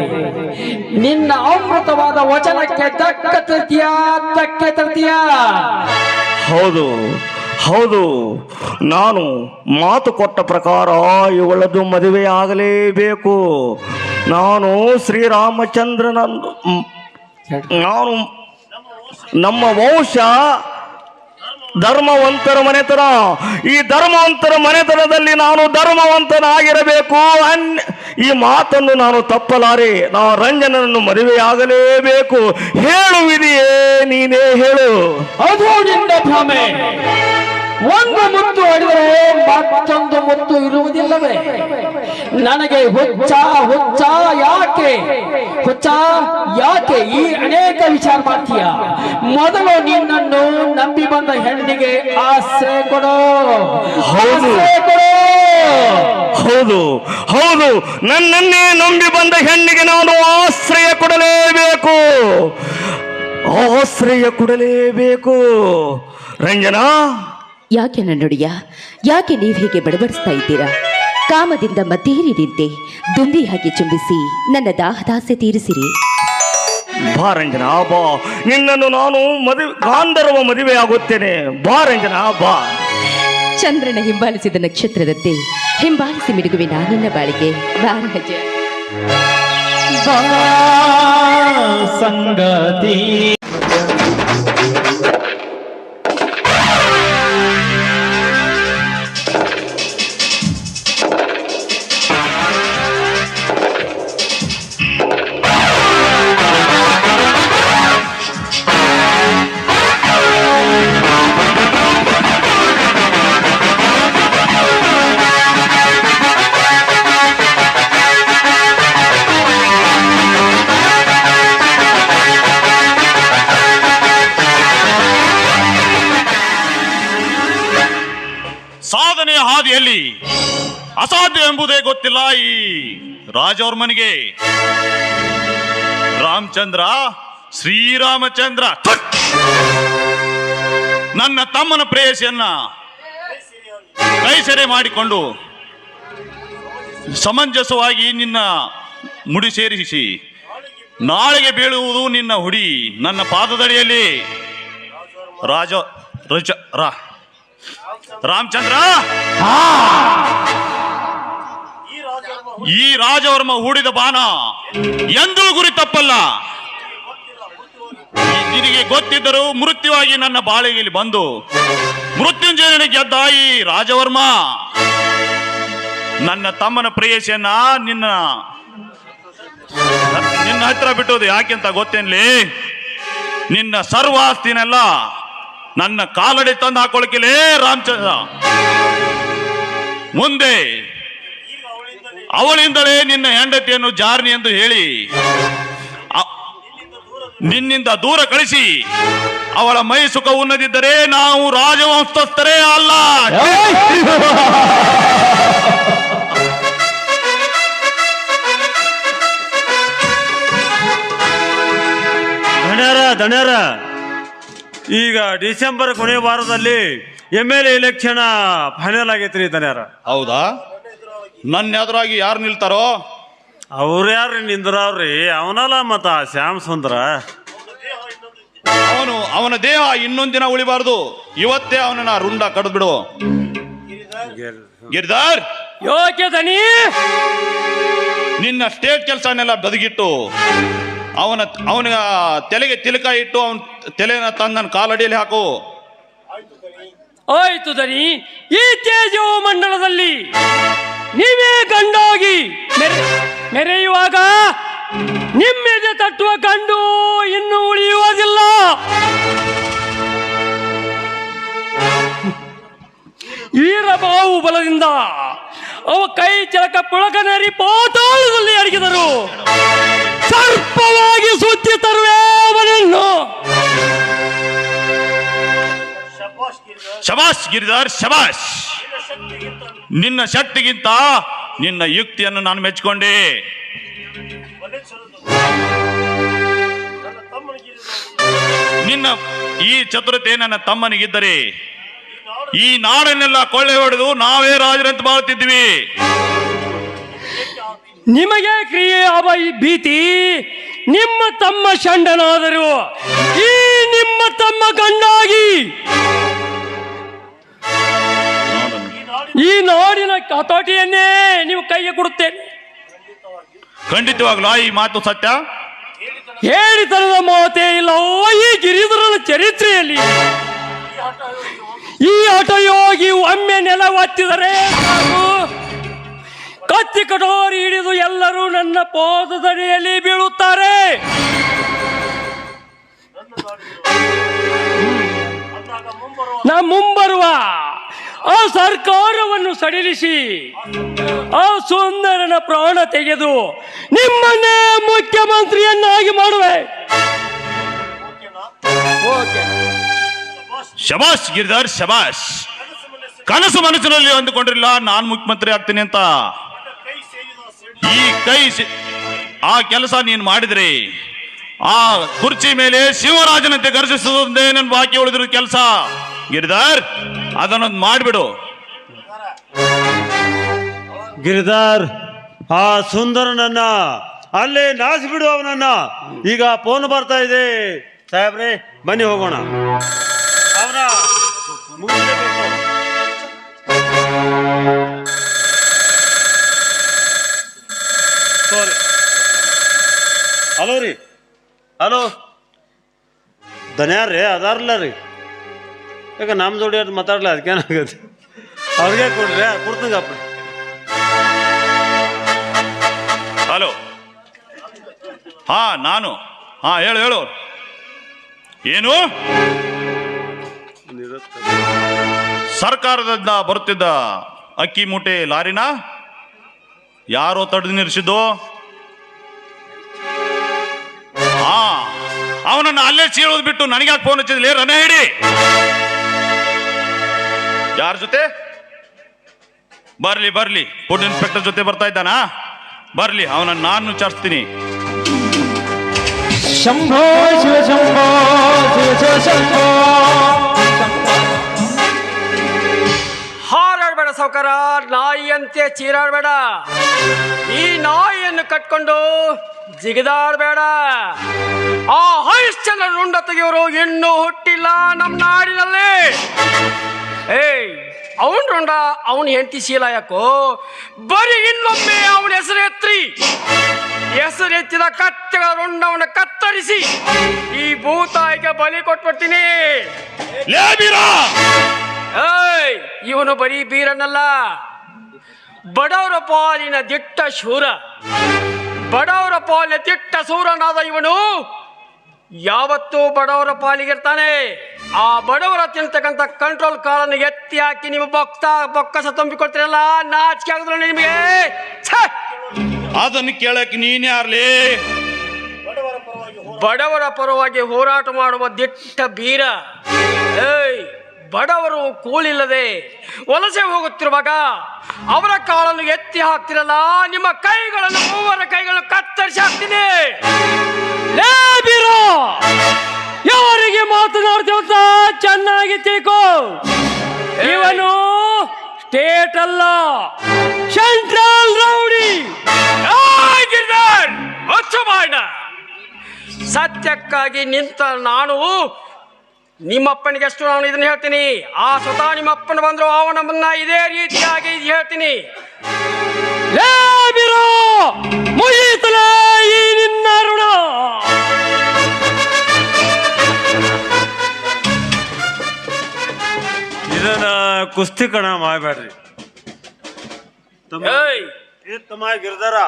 ನಿನ್ನ ಅಮೃತವಾದ ವಚನಕ್ಕೆ ಧಕ್ಕೆ ತರ್ತೀಯ. ಹೌದು ಹೌದು, ನಾನು ಮಾತು ಕೊಟ್ಟ ಪ್ರಕಾರ ಇವಳದು ಮದುವೆ ಆಗಲೇಬೇಕು. ನಾನು ಶ್ರೀರಾಮಚಂದ್ರನನ್ನು, ನಾನು ನಮ್ಮ ವಂಶ ಧರ್ಮವಂತರ ಮನೆತನ. ಈ ಧರ್ಮವಂತರ ಮನೆತನದಲ್ಲಿ ನಾನು ಧರ್ಮವಂತನಾಗಿರಬೇಕು. ಈ ಮಾತನ್ನು ನಾನು ತಪ್ಪಲಾರೆ. ನಾವು ರಂಜನನ್ನು ಮದುವೆಯಾಗಲೇಬೇಕು. ಹೇಳು ವಿಧಿಯೇ, ನೀನೇ ಹೇಳು. ಅದು ನಿನ್ನ ಭ್ರಮೆ. ಒಂದು ಮುತ್ತು ಹೊಡೆದರೆ ಮತ್ತೊಂದು ಮುತ್ತು ಇರುವುದಿಲ್ಲವೇ? ನನಗೆ ಹುಚ್ಚ ಹುಚ್ಚ ಯಾಕೆ, ಹುಚ್ಚ ಯಾಕೆ ಈ ಅನೇಕ ವಿಚಾರ ಮಾಡ್ತೀಯ? ಮೊದಲು ನಿನ್ನನ್ನು ನಂಬಿ ಬಂದ ಹೆಣ್ಣಿಗೆ ಆಶ್ರಯ ಕೊಡು. ಹೌದು ಹೌದು ಹೌದು, ನನ್ನನ್ನೇ ನಂಬಿ ಬಂದ ಹೆಣ್ಣಿಗೆ ನಾನು ಆಶ್ರಯ ಕೊಡಲೇಬೇಕು, ಆಶ್ರಯ ಕೊಡಲೇಬೇಕು. ರಂಜನಾ, ಯಾಕೆ ನನ್ನೊಡೆಯ, ಯಾಕೆ ನೀವು ಹೀಗೆ ಬಡಬಡಿಸ್ತಾ ಇದ್ದೀರಾ? ಕಾಮದಿಂದ ಮತ್ತೇರಿ ನಿಂತೆ ದುಂಬಿ ಹಾಕಿ ಚುಂಬಿಸಿ ನನ್ನ ದಾಹದಾಸೆ ತೀರಿಸಿರಿ. ಬಾ ರಂಜನಾ, ಬಾ. ನಿನ್ನನ್ನು ನಾನು ಗಾಂಧರ್ವ ಮದುವೆ ಆಗುತ್ತೇನೆ. ಬಾ ರಂಜನಾ, ಬಾ. ಚಂದ್ರನ ಹಿಂಬಾಲಿಸಿದ ನಕ್ಷತ್ರದಂತೆ ಹಿಂಬಾಲಿಸಿ ಮಿಡುಗುವೆ ನಾನಿನ್ನ ಬಾಳಿಗೆ. ಬಾ ರಾಜ. ಸಂಗತಿ ಸಾಧನೆಯ ಹಾದಿಯಲ್ಲಿ ಅಸಾಧ್ಯ ಎಂಬುದೇ ಗೊತ್ತಿಲ್ಲ ಈ ರಾಜವರ್ಮನಿಗೆ. ರಾಮಚಂದ್ರ, ಶ್ರೀರಾಮಚಂದ್ರ, ನನ್ನ ತಮ್ಮನ ಪ್ರೇಯಸಿಯನ್ನ ಕೈಸೆರೆ ಮಾಡಿಕೊಂಡು ಸಮಂಜಸವಾಗಿ ನಿನ್ನ ಮುಡಿ ಸೇರಿಸಿ ನಾಳೆಗೆ ಬೀಳುವುದು ನಿನ್ನ ಹುಡಿ ನನ್ನ ಪಾದದಡಿಯಲ್ಲಿ. ರಾಮಚಂದ್ರ, ಈ ರಾಜವರ್ಮ ಹೂಡಿದ ಬಾಣ ಎಂದೂ ಗುರಿ ತಪ್ಪಲ್ಲ. ನಿನಗೆ ಗೊತ್ತಿದ್ದರೂ ಮೃತ್ಯುವಾಗಿ ನನ್ನ ಬಾಳಿಗೆಯಲ್ಲಿ ಬಂದು ಮೃತ್ಯುಂಜಯನಿಗೆ ಗೆದ್ದ ಈ ರಾಜವರ್ಮ ನನ್ನ ತಮ್ಮನ ಪ್ರೇಯಸಿಯನ್ನ ನಿನ್ನ ಹತ್ರ ಬಿಟ್ಟೋದು ಯಾಕೆಂತ ಗೊತ್ತೇನ್ಲಿ? ನಿನ್ನ ಸರ್ವ ಆಸ್ತಿನೆಲ್ಲ ನನ್ನ ಕಾಲಡಿ ತಂದು ಹಾಕೊಳಕಿಲೇ ರಾಮಚಂದ್ರ. ಮುಂದೆ ಅವಳಿಂದಲೇ ನಿನ್ನ ಹೆಂಡತಿಯನ್ನು ಜಾರ್ನಿ ಎಂದು ಹೇಳಿ ನಿನ್ನಿಂದ ದೂರ ಕಳಿಸಿ ಅವಳ ಮೈ ಸುಖ ಉನ್ನದಿದ್ದರೆ ನಾವು ರಾಜವಂಶಸ್ಥರೇ ಅಲ್ಲ. ದಣ್ಯರ ಈಗ ಡಿಸೆಂಬರ್ ಕೊನೆಯ ವಾರದಲ್ಲಿ MLA ಎಲೆಕ್ಷನ್ ಫೈನಲ್ ಆಗೈತ್ರಿ ದಣ್ಯರ. ಹೌದಾ? ನನ್ನ ಎದುರಾಗಿ ಯಾರು ನಿಲ್ತಾರೋ? ಅವ್ರು ಯಾರು ನಿಂದ್ರವ್ರಿ? ಅವನಲ್ಲ ಮತ್ತ ಶ್ಯಾಮ್ ಸುಂದ್ರ. ಅವನ ದೇಹ ಇನ್ನೊಂದಿನ ಉಳಿಬಾರ್ದು. ಇವತ್ತೇ ಅವನನ್ನ ರುಂಡ ಕಡ್ದು ಬಿಡು. ಗಿರಿಧರ್, ಯೋಗ್ಯ ದನಿ, ನಿನ್ನ ಸ್ಟೇಟ್ ಕೆಲಸನೆಲ್ಲ ಬದಿಗಿಟ್ಟು ಅವನ ತಲೆಗೆ ತಿಲಕ ಇಟ್ಟು ಅವನ ತಲೆನ ತಂದು ನನ್ನ ಕಾಲಡಿಯಲ್ಲಿ ಹಾಕು. ಆಯ್ತು ದನಿ. ಈ ತೇಜೋ ಮಂಡಲದಲ್ಲಿ ನೀವೇ ಗಂಡಾಗಿ ಮೆರೆಯುವಾಗ ನಿಮ್ಮೆದೆ ತಟ್ಟುವ ಗಂಡು ಇನ್ನು ಉಳಿಯುವುದಿಲ್ಲ. ವೀರಬಾಹು ಬಲದಿಂದ ಅವ ಕೈ ಚಳಕ ಪುಳಕನರಿ ಪಾತಾಳದಲ್ಲಿ ಅಡಗಿದರು. ಸರ್ಪವಾಗಿ ಸುತ್ತಿ ತರುವೆ ಅವನನ್ನು. ಶಬಾಷ್ ಗಿರಿಧರ್, ಶಬಾಷ್. ನಿನ್ನ ಶಕ್ತಿಗಿಂತ ನಿನ್ನ ಯುಕ್ತಿಯನ್ನು ನಾನು ಮೆಚ್ಚಿಕೊಂಡೆ. ನಿನ್ನ ಈ ಚತುರತೆ ನನ್ನ ತಮ್ಮನಿಗಿದ್ದರೆ ಈ ನಾಡನ್ನೆಲ್ಲ ಕೊಳ್ಳೆ ಹೊಡೆದು ನಾವೇ ರಾಜರಂತ ಬಾಳುತ್ತಿದ್ವಿ. ನಿಮಗೆ ಕ್ರಿಯೆ ಅವ ಈ ಭೀತಿ ನಿಮ್ಮ ತಮ್ಮ ಷಂಡನಾದರು. ಈ ನಿಮ್ಮ ತಮ್ಮ ಗಂಡಾಗಿ ಈ ನಾಡಿನ ಹತೋಟಿಯನ್ನೇ ನೀವು ಕೈಗೆ ಕೊಡುತ್ತೇನೆ. ಖಂಡಿತವಾಗ್ಲೂ ಈ ಮಾತು ಸತ್ಯ. ಹೇಳಿತನದ ಮಾತೇ ಇಲ್ಲ ಈ ಗಿರಿಧರನ ಚರಿತ್ರೆಯಲ್ಲಿ. ಈ ಹಠಯೋಗಿ ಒಮ್ಮೆ ನೆಲ ಒತ್ತಿದರೆ ಸಾಕು, ಕತ್ತಿ ಕಟೋರಿ ಹಿಡಿದು ಎಲ್ಲರೂ ನನ್ನ ಪಾದದಡಿಯಲ್ಲಿ ಬೀಳುತ್ತಾರೆ. ಮುಂಬರುವ ಆ ಸರ್ಕಾರವನ್ನು ಸಡಿಲಿಸಿ ಆ ಸುಂದರನ ಪ್ರಾಣ ತೆಗೆದು ನಿಮ್ಮನ್ನೇ ಮುಖ್ಯಮಂತ್ರಿಯನ್ನಾಗಿ ಮಾಡುವೆ. ಶಬಾಷ್ ಗಿರಿಧರ್, ಶಬಾಷ್. ಕನಸು ಮನಸ್ಸಿನಲ್ಲಿ ಅಂದುಕೊಂಡಿರಲಿಲ್ಲ ನಾನು ಮುಖ್ಯಮಂತ್ರಿ ಆಗ್ತೀನಿ ಅಂತ. ಆ ಕೆಲಸ ನೀನು ಮಾಡಿದ್ರಿ. ಆ ಕುರ್ಚಿ ಮೇಲೆ ಶಿವರಾಜನಂತೆ ಗರ್ಜಿಸುವುದೇ ನನ್ನ ಬಾಕಿ ಉಳಿದಿರೋ ಕೆಲಸ. ಗಿರಿಧರ್, ಅದನ್ನೊಂದು ಮಾಡಿಬಿಡು. ಗಿರಿಧರ್, ಆ ಸುಂದರನನ್ನ ಅಲ್ಲೇ ನಾಚಿಬಿಡು ಅವನನ್ನ. ಈಗ ಫೋನ್ ಬರ್ತಾ ಇದೆ ಸಾಹೇಬ್ರೆ, ಬನ್ನಿ ಹೋಗೋಣ. ಅವನ ಸಾರಿ, ಹಲೋ ರೀ, ಹಲೋ ಧನ್ಯಾರ್ರಿ ಅದಾರಲ್ಲ ರೀ. ಯಾಕೆ ನಮ್ಮ ಜೋಡಿ ಅದು ಮಾತಾಡ್ಲ, ಅದಕ್ಕೇನಾಗತ್ತೆ? ಅವ್ರಿಗೆ ಕೊಡ್ರಿ, ಕೊಡ್ತಂಗಪ್ಪ. ಹಲೋ, ಹಾ ನಾನು, ಹಾ ಹೇಳು ಹೇಳು. ಏನು? ಸರ್ಕಾರದಿಂದ ಬರುತ್ತಿದ್ದ ಅಕ್ಕಿ ಮೂಟೆ ಲಾರಿನ ಯಾರೋ ತಡೆದು ನಿಲ್ಲಿಸಿದ್ದು? ಹಾ, ಅವನನ್ನು ಅಲ್ಲೇ ಚೀಳೋದು ಬಿಟ್ಟು ನನಗ್ಯಾಕೆ ಫೋನ್ ಹಚ್ಚಿದ್ಲೇ? ರನೆ ಹಿಡಿ. ಯಾರ ಜೊತೆ? ಬರ್ಲಿ ಬರ್ಲಿ, ಫುಡ್ ಇನ್ಸ್ಪೆಕ್ಟರ್ ಜೊತೆ ಬರ್ತಾ ಇದ್ದಾನಾ? ಬರ್ಲಿ, ಅವನನ್ನು ನಾನು ವಿಚಾರಿಸ್ತೀನಿ. ಶಂಭೋ ಶಿವ ಶಂಭೋ ಶಿವ ಶಿವ ಶಂಭೋ. ಹಾರಾಡ್ಬೇಡ ಸಾವುಕಾರ, ನಾಯಿಯಂತೆ ಚೀರಾಡ್ಬೇಡ. ಈ ನಾಯಿಯನ್ನು ಕಟ್ಕೊಂಡು ಜಿಗಿದಾಡ್ಬೇಡ. ಆ ಹರಿಶ್ಚಂದ್ರ ರುಂಡ ತೆಗೆಯೋರು ಇನ್ನೂ ಹುಟ್ಟಿಲ್ಲ ನಮ್ಮ ನಾಡಿನಲ್ಲಿ. ಏಯ್, ಅವನ್ ರುಂಡ ಅವನ್ ಹೆಂಡತಿ ಶೀಲ ಯಾಕೋ? ಬರೀ ಇನ್ನೊಮ್ಮೆ ಅವನ ಹೆಸರು ಎತ್ರಿ. ಹೆಸರೆತ್ತಿದ ಕತ್ತೆಗಳ ರುಂಡವನ್ನು ಕತ್ತರಿಸಿ ಈ ಭೂತಾಯಿಗೆ ಬಲಿ ಕೊಟ್ಬಿಡ್ತೀನಿ. ಏಯ್, ಇವನು ಬರೀ ಬೀರನ್ನಲ್ಲ, ಬಡವರ ಪಾಲಿನ ದಿಟ್ಟ ಶೂರ, ಬಡವರ ಪಾಲಿನ ದಿಟ್ಟ ಶೂರನಾದ ಇವನು ಯಾವತ್ತೂ ಬಡವರ ಪಾಲಿಗಿರ್ತಾನೆ. ಆ ಬಡವರ ತಿಂತಕ್ಕಂಥ ಕಂಟ್ರೋಲ್ ಕಾಳನ್ನು ಎತ್ತಿ ಹಾಕಿ ನೀವು ಬೊಕ್ಕಸ ತುಂಬಿಕೊಳ್ತೀರಲ್ಲ, ನಾಚಿಕೆ ಆಗುದಿಲ್ಲ ನಿಮಗೆ? ಛೆ! ಅದನ್ನು ಕೇಳಕ್ ನೀನ್ ಯಾರ್ಲಿ? ಬಡವರ ಪರವಾಗಿ ಹೋರಾಟ ಮಾಡುವ ದಿಟ್ಟ ಬೀರ. ಏಯ್, ಬಡವರು ಕೂಲಿಲ್ಲದೆ ವಲಸೆ ಹೋಗುತ್ತಿರುವಾಗ ಅವರ ಕಾಳನ್ನು ಎತ್ತಿ ಹಾಕ್ತಿರಲ್ಲ, ನಿಮ್ಮ ಕೈಗಳನ್ನು, ಮೂವರ ಕೈಗಳನ್ನು ಕತ್ತರಿಸಿ ಹಾಕ್ತೀನಿ. ಯಾರಿಗೆ ಮಾತನಾಡ್ತೀವಂತ ಚೆನ್ನಾಗಿ ತಿಳ್ಕೋ. ಇವನು ಸ್ಟೇಟ್ ಅಲ್ಲ, ಸೆಂಟ್ರಲ್ ರೌಡಿ. ಸತ್ಯಕ್ಕಾಗಿ ನಿಂತ ನಾನು ನಿಮ್ಮಪ್ಪನಿಗೆ ಎಷ್ಟು ನಾನು ಇದನ್ನ ಹೇಳ್ತೀನಿ. ಆ ಸ್ವತಃ ನಿಮ್ಮಪ್ಪನ ಬಂದ್ರು ಅವನ ಮುನ್ನ ಇದೇ ರೀತಿಯಾಗಿ ಹೇಳ್ತೀನಿ. ಮುಗಿತಲ ಈ ನಿನ್ನ ಋಣ. ಇದನ್ನ ಕುಸ್ತಿ ಕಣ ಮಾಡಬೇಡ್ರಿ. ಏಯ್, ತಮ್ಮ ಗಿರ್ದಾರ,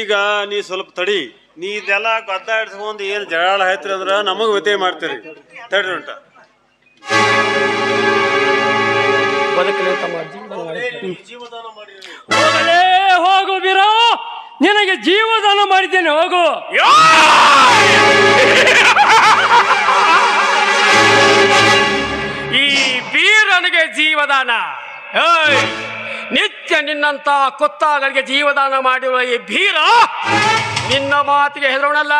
ಈಗ ನೀ ಸ್ವಲ್ಪ ತಡಿ. ನೀ ಇದೆಲ್ಲ ಗದ್ದಾಡ್ಸ್ಕೊಂಡು ಏನು ಜಗಳ ಆಯ್ತ್ರಿ ಅಂದ್ರೆ ನಮಗೆ ವ್ಯತ್ಯೆ ಮಾಡ್ತೀರಿ. ತಡ್ರಿ ಉಂಟ ಹೋಗಲೇ ಹೋಗು ಬೀರ, ನಿನಗೆ ಜೀವದಾನ ಮಾಡಿದ್ದೇನೆ, ಹೋಗು. ಈ ಬೀರನಿಗೆ ಜೀವದಾನ? ಏಯ್, ನಿತ್ಯ ನಿನ್ನಂತ ಕೊತ್ತಾಗಳಿಗೆ ಜೀವದಾನ ಮಾಡಿರುವ ಈ ಬೀರ ನಿನ್ನ ಮಾತಿಗೆ ಹೆದರೋಣಲ್ಲ.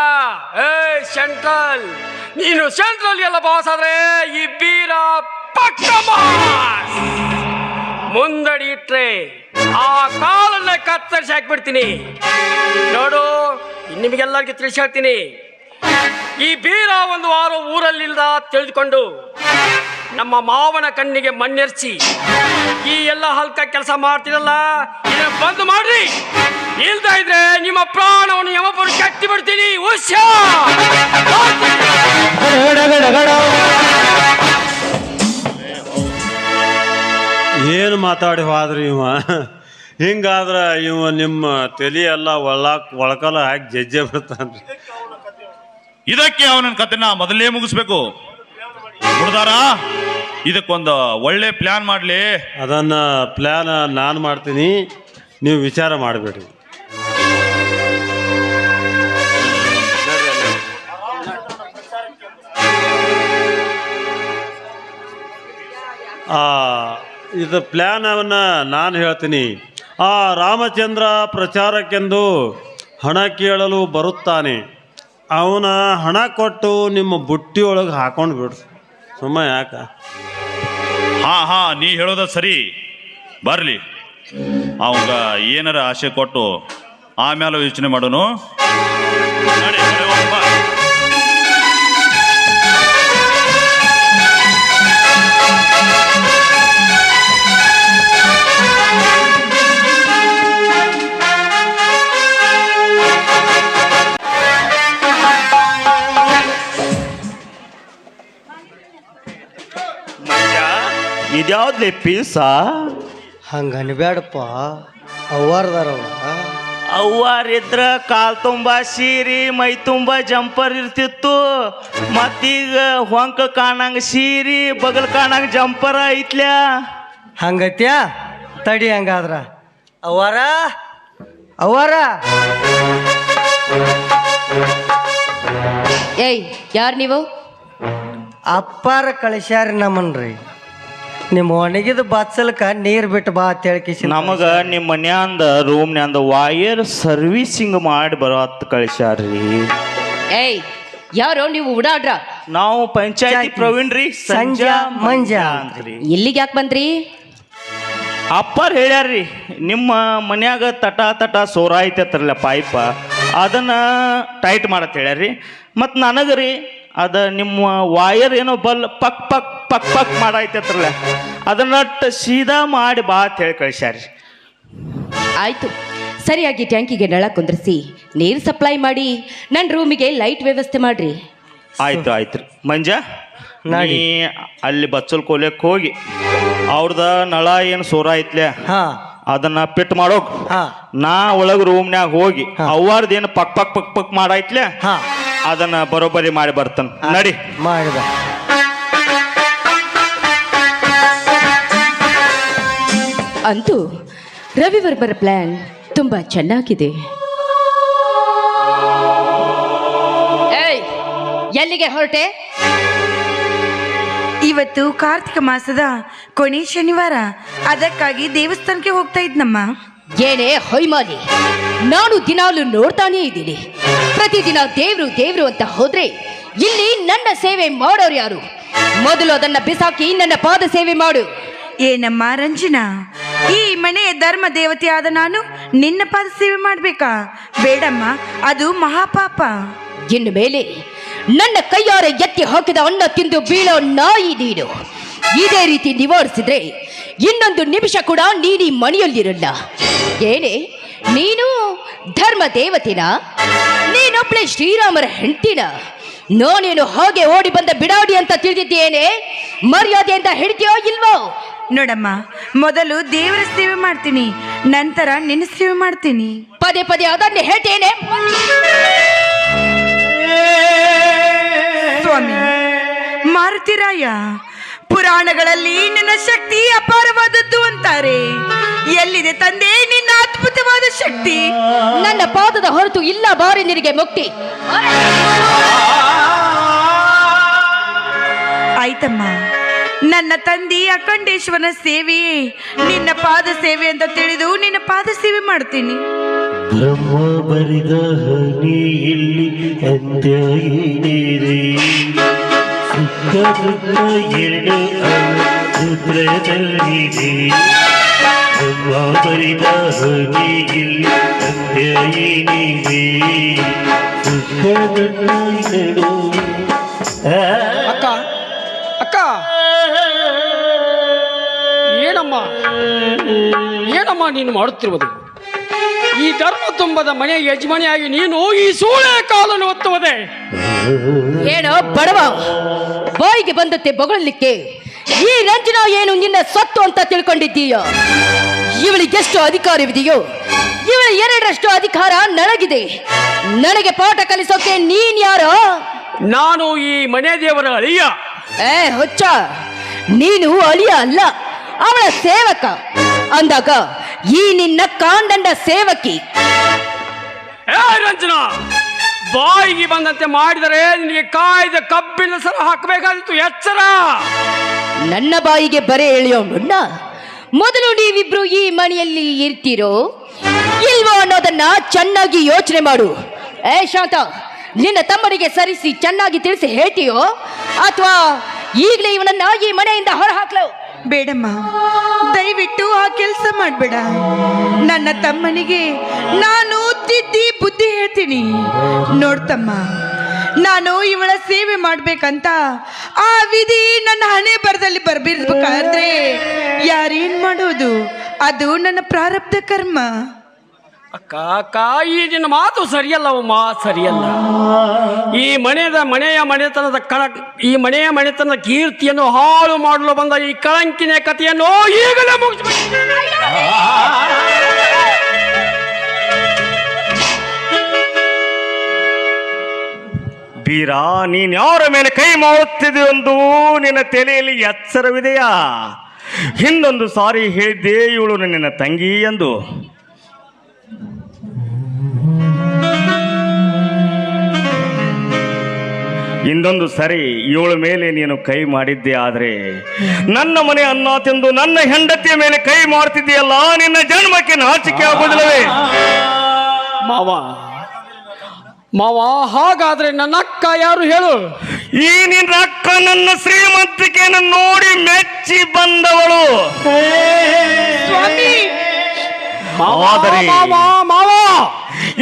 ಏಯ್ ಸೆಂಟ್ರಲ್, ನೀನು ಸೆಂಟ್ರಲ್ ಎಲ್ಲ ಬಾಸ್ ಆದ್ರೆ ಈ ಬೀರ ಪಕ್ಕ ಬಾಸ್. ಮುಂದಡಿ ಇಟ್ರೆ ಆ ಕಾಲನ್ನ ಕತ್ತರಿಸಿ ಹಾಕ್ಬಿಡ್ತೀನಿ. ನೋಡು, ನಿಮಗೆಲ್ಲರಿಗೂ ತಿಳಿಸಿ ಹೇಳ್ತೀನಿ. ಈ ಬೀರ ಒಂದು ವಾರ ಊರಲ್ಲಿಲ್ದ ತಿಳಿದುಕೊಂಡು ನಮ್ಮ ಮಾವನ ಕಣ್ಣಿಗೆ ಮಣ್ಣೆರ್ಚಿ ಈ ಎಲ್ಲ ಹಲ್ಕ ಕೆಲಸ ಮಾಡ್ತಿರಲ್ಲ, ಇದನ್ನ ಬಂದ್ ಮಾಡ್ರಿ. ಇಲ್ದ ಇದ್ರೆ ನಿಮ್ಮ ಪ್ರಾಣವನ್ನು ಯಮಪುರ ಕಟ್ಟಿ ಬಿಡ್ತೀನಿ. ಏನು ಮಾತಾಡಿ ಹೋದ್ರಿ ಇವ? ಹಿಂಗಾದ್ರ ಇವ ನಿಮ್ಮ ತಲೆ ಎಲ್ಲ ಒಳಕಲ ಹಾಕಿ ಜಜ್ಜೆ ಬಿಡ್ತಾನ್ರಿ. ಇದಕ್ಕೆ ಅವನ ಕತೆನ ಮೊದಲೇ ಮುಗಿಸ್ಬೇಕು. ಹುಡುದಾರ, ಇದಕ್ಕೊಂದು ಒಳ್ಳೆ ಪ್ಲಾನ್ ಮಾಡ್ಲಿ. ಅದನ್ನ ಪ್ಲಾನ್ ನಾನು ಮಾಡ್ತೀನಿ, ನೀವು ವಿಚಾರ ಮಾಡಬೇಡ್ರಿ. ಇದು ಪ್ಲ್ಯಾನ್ ಅವನ್ನ ನಾನು ಹೇಳ್ತೀನಿ. ಆ ರಾಮಚಂದ್ರ ಪ್ರಚಾರಕ್ಕೆಂದು ಹಣ ಕೇಳಲು ಬರುತ್ತಾನೆ. ಅವನ ಹಣ ಕೊಟ್ಟು ನಿಮ್ಮ ಬುಟ್ಟಿ ಒಳಗೆ ಹಾಕೊಂಡು ಬಿಡ್ರಿ. ಸುಮ್ಮ ಯಾಕ? ಹಾ, ನೀ ಹೇಳೋದ ಸರಿ. ಬರ್ಲಿ, ಅವಾಗ ಏನಾರ ಆಸೆ ಕೊಟ್ಟು ಆಮೇಲೆ ಯೋಚನೆ ಮಾಡೋನು. ನಡಿ, ನಡಿ, ಹೋಗ್ಬಾ. ಇದ್ಯಾವ್ದ್ಲಿ ಪೀಸ? ಹಂಗ ಅನ್ಬ್ಯಾಡಪ್ಪ, ಅವ್ವಾರದಾರವ. ಅವ್ವಾರಿದ್ರ ಕಾಲ್ ತುಂಬಾ ಸೀರಿ, ಮೈ ತುಂಬಾ ಜಂಪರ್ ಇರ್ತಿತ್ತು. ಮತ್ತೀಗ ಹೊಂಕ ಕಾಣಂಗ ಸೀರಿ, ಬಗಲ್ ಕಾಣಂಗ ಜಂಪರ್ ಐತ್ಲ್ಯಾ. ಹಂಗತ್ಯಾ? ತಡಿ ಹಂಗಾದ್ರ. ಅವ್ವಾರ, ಅವ್ವಾರ. ಏಯ್, ಯಾರು ನೀವು? ಅಪ್ಪಾರ ಕಳಿಸ್ಯಾರಿ ನಮ್ಮನ್ರಿ. ನಿಮ್ಮ ಒಣಗಿದ ಬಚ್ಚಲ್ಕ ನೀರು ಬಿಟ್ಟು ಬಾ ಅಂತ ಹೇಳ್ಕಿಸಿ ನಮಗ ನಿಮ್ಮ ಮನ್ಯಾಂದ ರೂಮ್ನ್ಯಾಂದ ವಾಯರ್ ಸರ್ವಿಸಿಂಗ್ ಮಾಡಿ ಬರೋ ಹತ್ತು ಕಳಿಸ್ಯಾರ್ರಿ. ಏಯ್, ಯಾರೋ ನೀವು ಉಡಾಡ್ರ? ನಾವು ಪಂಚಾಯತಿ ಪ್ರವೀಣ್ ರೀ, ಸಂಜಾ ಮಂಜಾ ಅಂತ್ರಿ. ಇಲ್ಲಿಗೆ ಯಾಕೆ ಬಂದ್ರಿ? ಅಪ್ಪಾರ್ ಹೇಳ್ಯಾರ್ರಿ, ನಿಮ್ಮ ಮನ್ಯಾಗ ತಟ ಸೋರ ಐತತ್ರಲ್ಲ ಪೈಪ, ಅದನ್ನ ಟೈಟ್ ಮಾಡತ್ ಹೇಳ್ಯಾರ್ರಿ. ಮತ್ತು ನನಗ್ರಿ ಅದ ನಿಮ್ಮ ವಾಯರ್ ಏನೋ ಪಕ್ ಪಕ್ ಪಕ್ ಪಕ್ ಮಾಡೈತತ್ರಲ್ಲ, ಅದನ್ನ ಸೀದಾ ಮಾಡಿ ಬಾ ಅಂತ ಹೇಳಿ ಕಳಿಸ್ಯಾರ್ರಿ. ಆಯ್ತು, ಸರಿಯಾಗಿ ಟ್ಯಾಂಕಿಗೆ ನಳ ಕುಂದ್ರಿಸಿ ನೀರು ಸಪ್ಲೈ ಮಾಡಿ ನನ್ನ ರೂಮಿಗೆ ಲೈಟ್ ವ್ಯವಸ್ಥೆ ಮಾಡ್ರಿ. ಆಯ್ತು ರೀ ಮಂಜಾ, ನೀ ಅಲ್ಲಿ ಬಚ್ಚಲ್ ಕೋಲೆಕ್ ಹೋಗಿ ಅವ್ರದ ನಳ ಏನು ಸೋರ ಐತ್ಲೆ ಅದನ್ನ ಪಿಟ್ ಮಾಡೋಕ್ ಹಾ ನಾ ಒಳಗ ರೂಮ್ನ್ಯಾಗ ಹೋಗಿ ಅವ್ವಾರ್ದೇನು ಪಕ್ ಪಕ್ ಪಕ್ ಪಕ್ ಮಾಡಾಯ್ತ್ಲೆ ಹಾ ಅದನ್ನ ಬರೋಬ್ಬರಿ ಮಾಡಿ ಬರ್ತಾನ. ನಡಿ. ಮಾಡಿದ. ಅಂತೂ ರವಿವರ್ಮರ ಪ್ಲಾನ್ ತುಂಬಾ ಚೆನ್ನಾಗಿದೆ. ಏಯ್, ಎಲ್ಲಿಗೆ ಹೊರಟೆ? ಇವತ್ತು ಕಾರ್ತಿಕ ಮಾಸದ ಕೊನೆ ಶನಿವಾರ, ಅದಕ್ಕಾಗಿ ದೇವಸ್ಥಾನಕ್ಕೆ ಹೋಗ್ತಾ ಇದ್ನಮ್ಮ. ಏನೇ ಹೊಯ್ಮಾಲಿ, ನಾನು ದಿನಾಲು ನೋಡ್ತಾನೇ ಇದ್ದೀನಿ. ಪ್ರತಿದಿನ ದೇವ್ರು ದೇವ್ರು ಅಂತ ಹೋದ್ರೆ ಇಲ್ಲಿ ನನ್ನ ಸೇವೆ ಮಾಡೋರು ಯಾರು? ಮೊದಲು ಅದನ್ನ ಬಿಸಾಕಿ ನನ್ನ ಪಾದ ಸೇವೆ ಮಾಡು. ಏನಮ್ಮ ರಂಜನಾ, ಈ ಮನೆಯ ಧರ್ಮ ದೇವತೆಯಾದ ನಾನು ನಿನ್ನ ಪಾದ ಸೇವೆ ಮಾಡ್ಬೇಕಾ? ಬೇಡಮ್ಮ, ಅದು ಮಹಾಪಾಪ. ಇನ್ನು ಮೇಲೆ ನನ್ನ ಕೈಯಾರೆ ಎತ್ತಿ ಹಾಕಿದ ಅನ್ನ ತಿಂದು ಬೀಳೋ ನಾಯಿ ನೀನು. ಇದೇ ರೀತಿ ನಿವಾರಿಸಿದ್ರೆ ಇನ್ನೊಂದು ನಿಮಿಷ ಕೂಡ ನೀನು ಮನೆಯಲ್ಲಿರಲ್ಲ. ಏನೇ ನೀನು ಧರ್ಮ ದೇವತೆನ? ನೀನೊಬ್ಳೆ ಶ್ರೀರಾಮರ ಹೆಂಡತಿನ? ನಾನೇನು ಹಾಗೆ ಓಡಿ ಬಂದ ಬಿಡಾಡಿ ಅಂತ ತಿಳಿದಿದ್ದೇನೆ. ಮರ್ಯಾದೆಯಿಂದ ಹಿಡಿತೀಯೋ ಇಲ್ವೋ? ನೋಡಮ್ಮ, ಮೊದಲು ದೇವರ ಸೇವೆ ಮಾಡ್ತೀನಿ, ನಂತರ ನಿನ್ನ ಸೇವೆ ಮಾಡ್ತೀನಿ. ಪದೇ ಪದೇ ಅದನ್ನೇ ಹೇಳ್ತೇನೆ. ಸ್ವಾಮಿ ಮಾರುತಿರಾಯ, ಪುರಾಣಗಳಲ್ಲಿ ನಿನ್ನ ಶಕ್ತಿ ಅಪಾರವಾದದ್ದು ಅಂತಾರೆ. ಎಲ್ಲಿದೆ ತಂದೆ ನಿನ್ನ ಅದ್ಭುತವಾದ ಶಕ್ತಿ? ನನ್ನ ಪಾದದ ಹೊರತು ಇಲ್ಲ ಬಾರಿ ನಿನಗೆ ಮುಕ್ತಿ. ಆಯ್ತಮ್ಮ, ನನ್ನ ತಂದೆ ಅಖಂಡೇಶ್ವರನ ಸೇವೆಯೇ ನಿನ್ನ ಪಾದ ಸೇವೆ ಅಂತ ತಿಳಿದು ನಿನ್ನ ಪಾದ ಸೇವೆ ಮಾಡ್ತೀನಿ. ಬ್ರಹ್ಮ ಬರಿದ ಹನಿ ಇಲ್ಲಿ ಅಂತ್ಯೀರಿ ಸುಖ ದುಃಖ ಎರಡು ರುದ್ರದಲ್ಲಿದೆ. ಬ್ರಹ್ಮ ಬರಿದ ಹನಿ ಇಲ್ಲಿ ಅಂತ್ಯೀರಿ ಸುಖ ದುಃಖ ಎರಡು. ಅಕ್ಕ ಅಕ್ಕ, ಏನಮ್ಮ ನೀನು ಮಾಡುತ್ತಿರುವುದು? ಈ ಧರ್ಮ ತುಂಬದ ಮನೆಯ ಯಜಮಾನಿಯಾಗಿ ನೀನು ಈ ಸೂಳೆ ಕಾಲನ್ನು ಒತ್ತುವುದೇ? ಏನೋ ಬಡವ, ಬಾಯಿಗೆ ಬಂದತ್ತೆ ಬೊಗಳಲಿಕ್ಕೆ. ಈ ರಂಜನಾ ಏನು ನಿನ್ನ ಸತ್ತು ಅಂತ ತಿಳ್ಕೊಂಡಿದ್ದೀಯೋ? ಇವಳಿಗೆ ಎಷ್ಟು ಅಧಿಕಾರವಿದೆಯೋ ಇವಳ ಎರಡರಷ್ಟು ಅಧಿಕಾರ ನನಗಿದೆ. ನನಗೆ ಪಾಠ ಕಲಿಸೋಕೆ ನೀನ್ ಯಾರೋ? ನಾನು ಈ ಮನೆ ದೇವರ ಅಳಿಯ. ಹುಚ್ಚ, ನೀನು ಅಳಿಯ ಅಲ್ಲ, ಅವಳ ಸೇವಕ. ಅಂದಾಗ ಈ ನಿನ್ನ ಕಾಂಡಂಡ ಸೇವಕಿ. ರಂಜನಾ, ಬಾಯಿಗೆ ಬಂದಂತೆ ಮಾಡಿದರೆ ನಿನಗೆ ಕಾಯ್ದ ಕಬ್ಬಿನ ಸರ ಹಾಕಬೇಕಾದಿತ್ತು. ಎಚ್ಚರ. ನನ್ನ ಬಾಯಿಗೆ ಬರೆ ಎಳೆಯೋ ಮುನ್ನ ಮೊದಲು ನೀವಿಬ್ರು ಈ ಮನೆಯಲ್ಲಿ ಇರ್ತೀರೋ ಇಲ್ವೋ ಅನ್ನೋದನ್ನ ಚೆನ್ನಾಗಿ ಯೋಚನೆ ಮಾಡು. ಶಾಂತ, ನಿನ್ನ ತಮ್ಮನಿಗೆ ಸರಿಸಿ ಚೆನ್ನಾಗಿ ತಿಳಿಸಿ ಹೇಳ್ತೀಯೋ ಅಥವಾ ಈಗಲೇ ಇವನನ್ನ ಈ ಮನೆಯಿಂದ ಹೊರ ಹಾಕ್ಲೋ? ಬೇಡಮ್ಮ, ದಯವಿಟ್ಟು ಆ ಕೆಲಸ ಮಾಡಬೇಡ. ನನ್ನ ತಮ್ಮನಿಗೆ ನಾನು ತಿದ್ದಿ ಬುದ್ಧಿ ಹೇಳ್ತೀನಿ. ನೋಡ್ತಮ್ಮ, ನಾನು ಇವಳ ಸೇವೆ ಮಾಡ್ಬೇಕಂತ ಆ ವಿಧಿ ನನ್ನ ಹಣೆ ಬರದಲ್ಲಿ ಬರ್ಬಿರ್ಬೇಕಾದ್ರೆ ಯಾರೇನ್ ಮಾಡೋದು? ಅದು ನನ್ನ ಪ್ರಾರಬ್ಧ ಕರ್ಮ. ಅಕ್ಕ ಅಕ್ಕ, ಈ ನಿನ್ನ ಮಾತು ಸರಿಯಲ್ಲವಮ್ಮ, ಸರಿಯಲ್ಲ. ಈ ಮನೆಯ ಮನೆತನದ ಕೀರ್ತಿಯನ್ನು ಹಾಳು ಮಾಡಲು ಬಂದ ಈ ಕಳಂಕಿನ ಕಥೆಯನ್ನು ಈಗಲೇ ಮುಗಿಸ್ಬಿಟ್ಟು. ಬೀರ, ನೀನ್ ಯಾರ ಮೇಲೆ ಕೈ ಮಾಡುತ್ತಿದೆಯೆಂದು ನಿನ್ನ ತಲೆಯಲ್ಲಿ ಎಚ್ಚರವಿದೆಯಾ? ಹಿಂದೊಂದು ಸಾರಿ ಹೇಳಿದ್ದೆ ಇವಳು ನಿನ್ನ ತಂಗಿ ಎಂದು. ಇನ್ನೊಂದು ಸರಿ ಇವಳ ಮೇಲೆ ನೀನು ಕೈ ಮಾಡಿದ್ದೆ ಆದರೆ ನನ್ನ ಮನೆ ಅನ್ನ ತಿಂದು ನನ್ನ ಹೆಂಡತಿಯ ಮೇಲೆ ಕೈ ಮಾಡ್ತಿದ್ದೀಯಲ್ಲ, ನಿನ್ನ ಜನ್ಮಕ್ಕೆ ನಾಚಿಕೆ ಆಗುವುದಿಲ್ಲವೇ? ಮಾವ, ಹಾಗಾದ್ರೆ ನನ್ನ ಅಕ್ಕ ಯಾರು ಹೇಳು? ಈ ನಿನ್ನ ಅಕ್ಕ ನನ್ನ ಶ್ರೀಮಂತಿಕೆಯನ್ನು ನೋಡಿ ಮೆಚ್ಚಿ ಬಂದವಳು. ಆದರೆ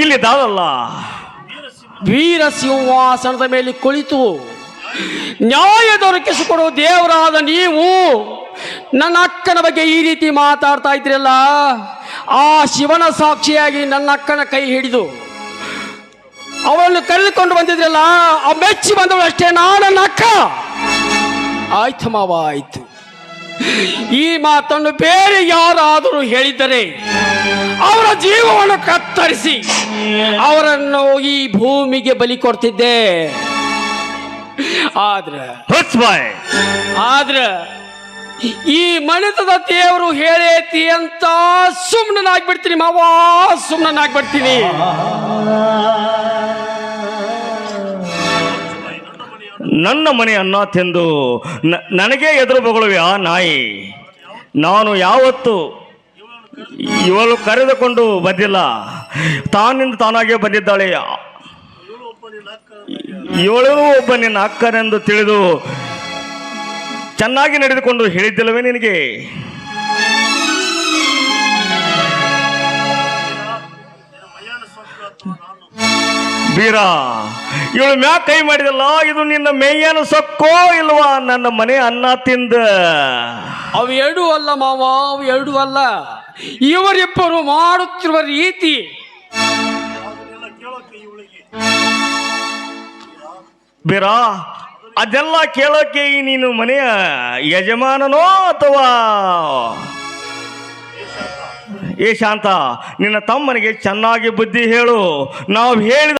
ಇಲ್ಲಿ ದಾಳಲ್ಲ, ವೀರ ಸಿಂಹಾಸನದ ಮೇಲೆ ಕುಳಿತು ನ್ಯಾಯ ದೊರಕಿಸಿಕೊಡುವ ದೇವರಾದ ನೀವು ನನ್ನ ಅಕ್ಕನ ಬಗ್ಗೆ ಈ ರೀತಿ ಮಾತಾಡ್ತಾ ಇದ್ರಲ್ಲ, ಆ ಶಿವನ ಸಾಕ್ಷಿಯಾಗಿ ನನ್ನ ಅಕ್ಕನ ಕೈ ಹಿಡಿದು ಅವಳನ್ನು ಕರೆದುಕೊಂಡು ಬಂದಿದ್ರಲ್ಲ, ಆ ಮೆಚ್ಚಿ ಬಂದವಳು ಅಷ್ಟೇ ನನ್ನ ಅಕ್ಕ. ಆಯ್ತು ಮಾವ, ಆಯ್ತು. ಈ ಮಾತನ್ನು ಬೇರೆ ಯಾರಾದರೂ ಹೇಳಿದರೆ ಅವರ ಜೀವವನ್ನು ಕತ್ತರಿಸಿ ಅವರನ್ನು ಈ ಭೂಮಿಗೆ ಬಲಿ ಕೊಡ್ತಿದ್ದೆ. ಆದ್ರೆ ಈ ಮನೆತದ ದೇವರು ಹೇಳೇತಿ ಅಂತ ಸುಮ್ಮನಾಗ್ಬಿಡ್ತೀನಿ ಮಾವ, ಸುಮ್ಮನಾಗ್ಬಿಡ್ತೀನಿ. ನನ್ನ ಮನೆ ಅನ್ನ ತಿಂದು ನನಗೆ ಎದುರು ಬಗಳುವೆ ಆ ನಾಯಿ. ನಾನು ಯಾವತ್ತು ಇವಳು ಕರೆದುಕೊಂಡು ಬಂದಿಲ್ಲ, ತಾನಿಂದ ತಾನಾಗೆ ಬಂದಿದ್ದಾಳೆ. ಇವಳು ಒಬ್ಬ ನಿನ್ನ ಅಕ್ಕನೆಂದು ತಿಳಿದು ಚೆನ್ನಾಗಿ ನಡೆದುಕೊಂಡು ಹೇಳಿದ್ದಿಲ್ಲವೇ ನಿನಗೆ? ಬೀರ, ಇವಳು ಮ್ಯಾಗ ಕೈ ಮಾಡಿದಲ್ಲ, ಇದು ನಿನ್ನ ಮೇಯ್ಯನ ಸೊಕ್ಕೋ ಇಲ್ವಾ ನನ್ನ ಮನೆ ಅನ್ನ ತಿಂದ? ಅವು ಎರಡೂ ಅಲ್ಲ ಮಾವ, ಅವು ಎರಡೂ ಅಲ್ಲ. ಇವರಿಬ್ಬರು ಮಾಡುತ್ತಿರುವ ರೀತಿ ಬೀರ, ಅದೆಲ್ಲ ಕೇಳೋಕೆ ನೀನು ಮನೆಯ ಯಜಮಾನನೋ ಅಥವಾ ಏ ಶಾಂತ, ನಿನ್ನ ತಮ್ಮನಿಗೆ ಚೆನ್ನಾಗಿ ಬುದ್ಧಿ ಹೇಳು. ನಾವು ಹೇಳಿದ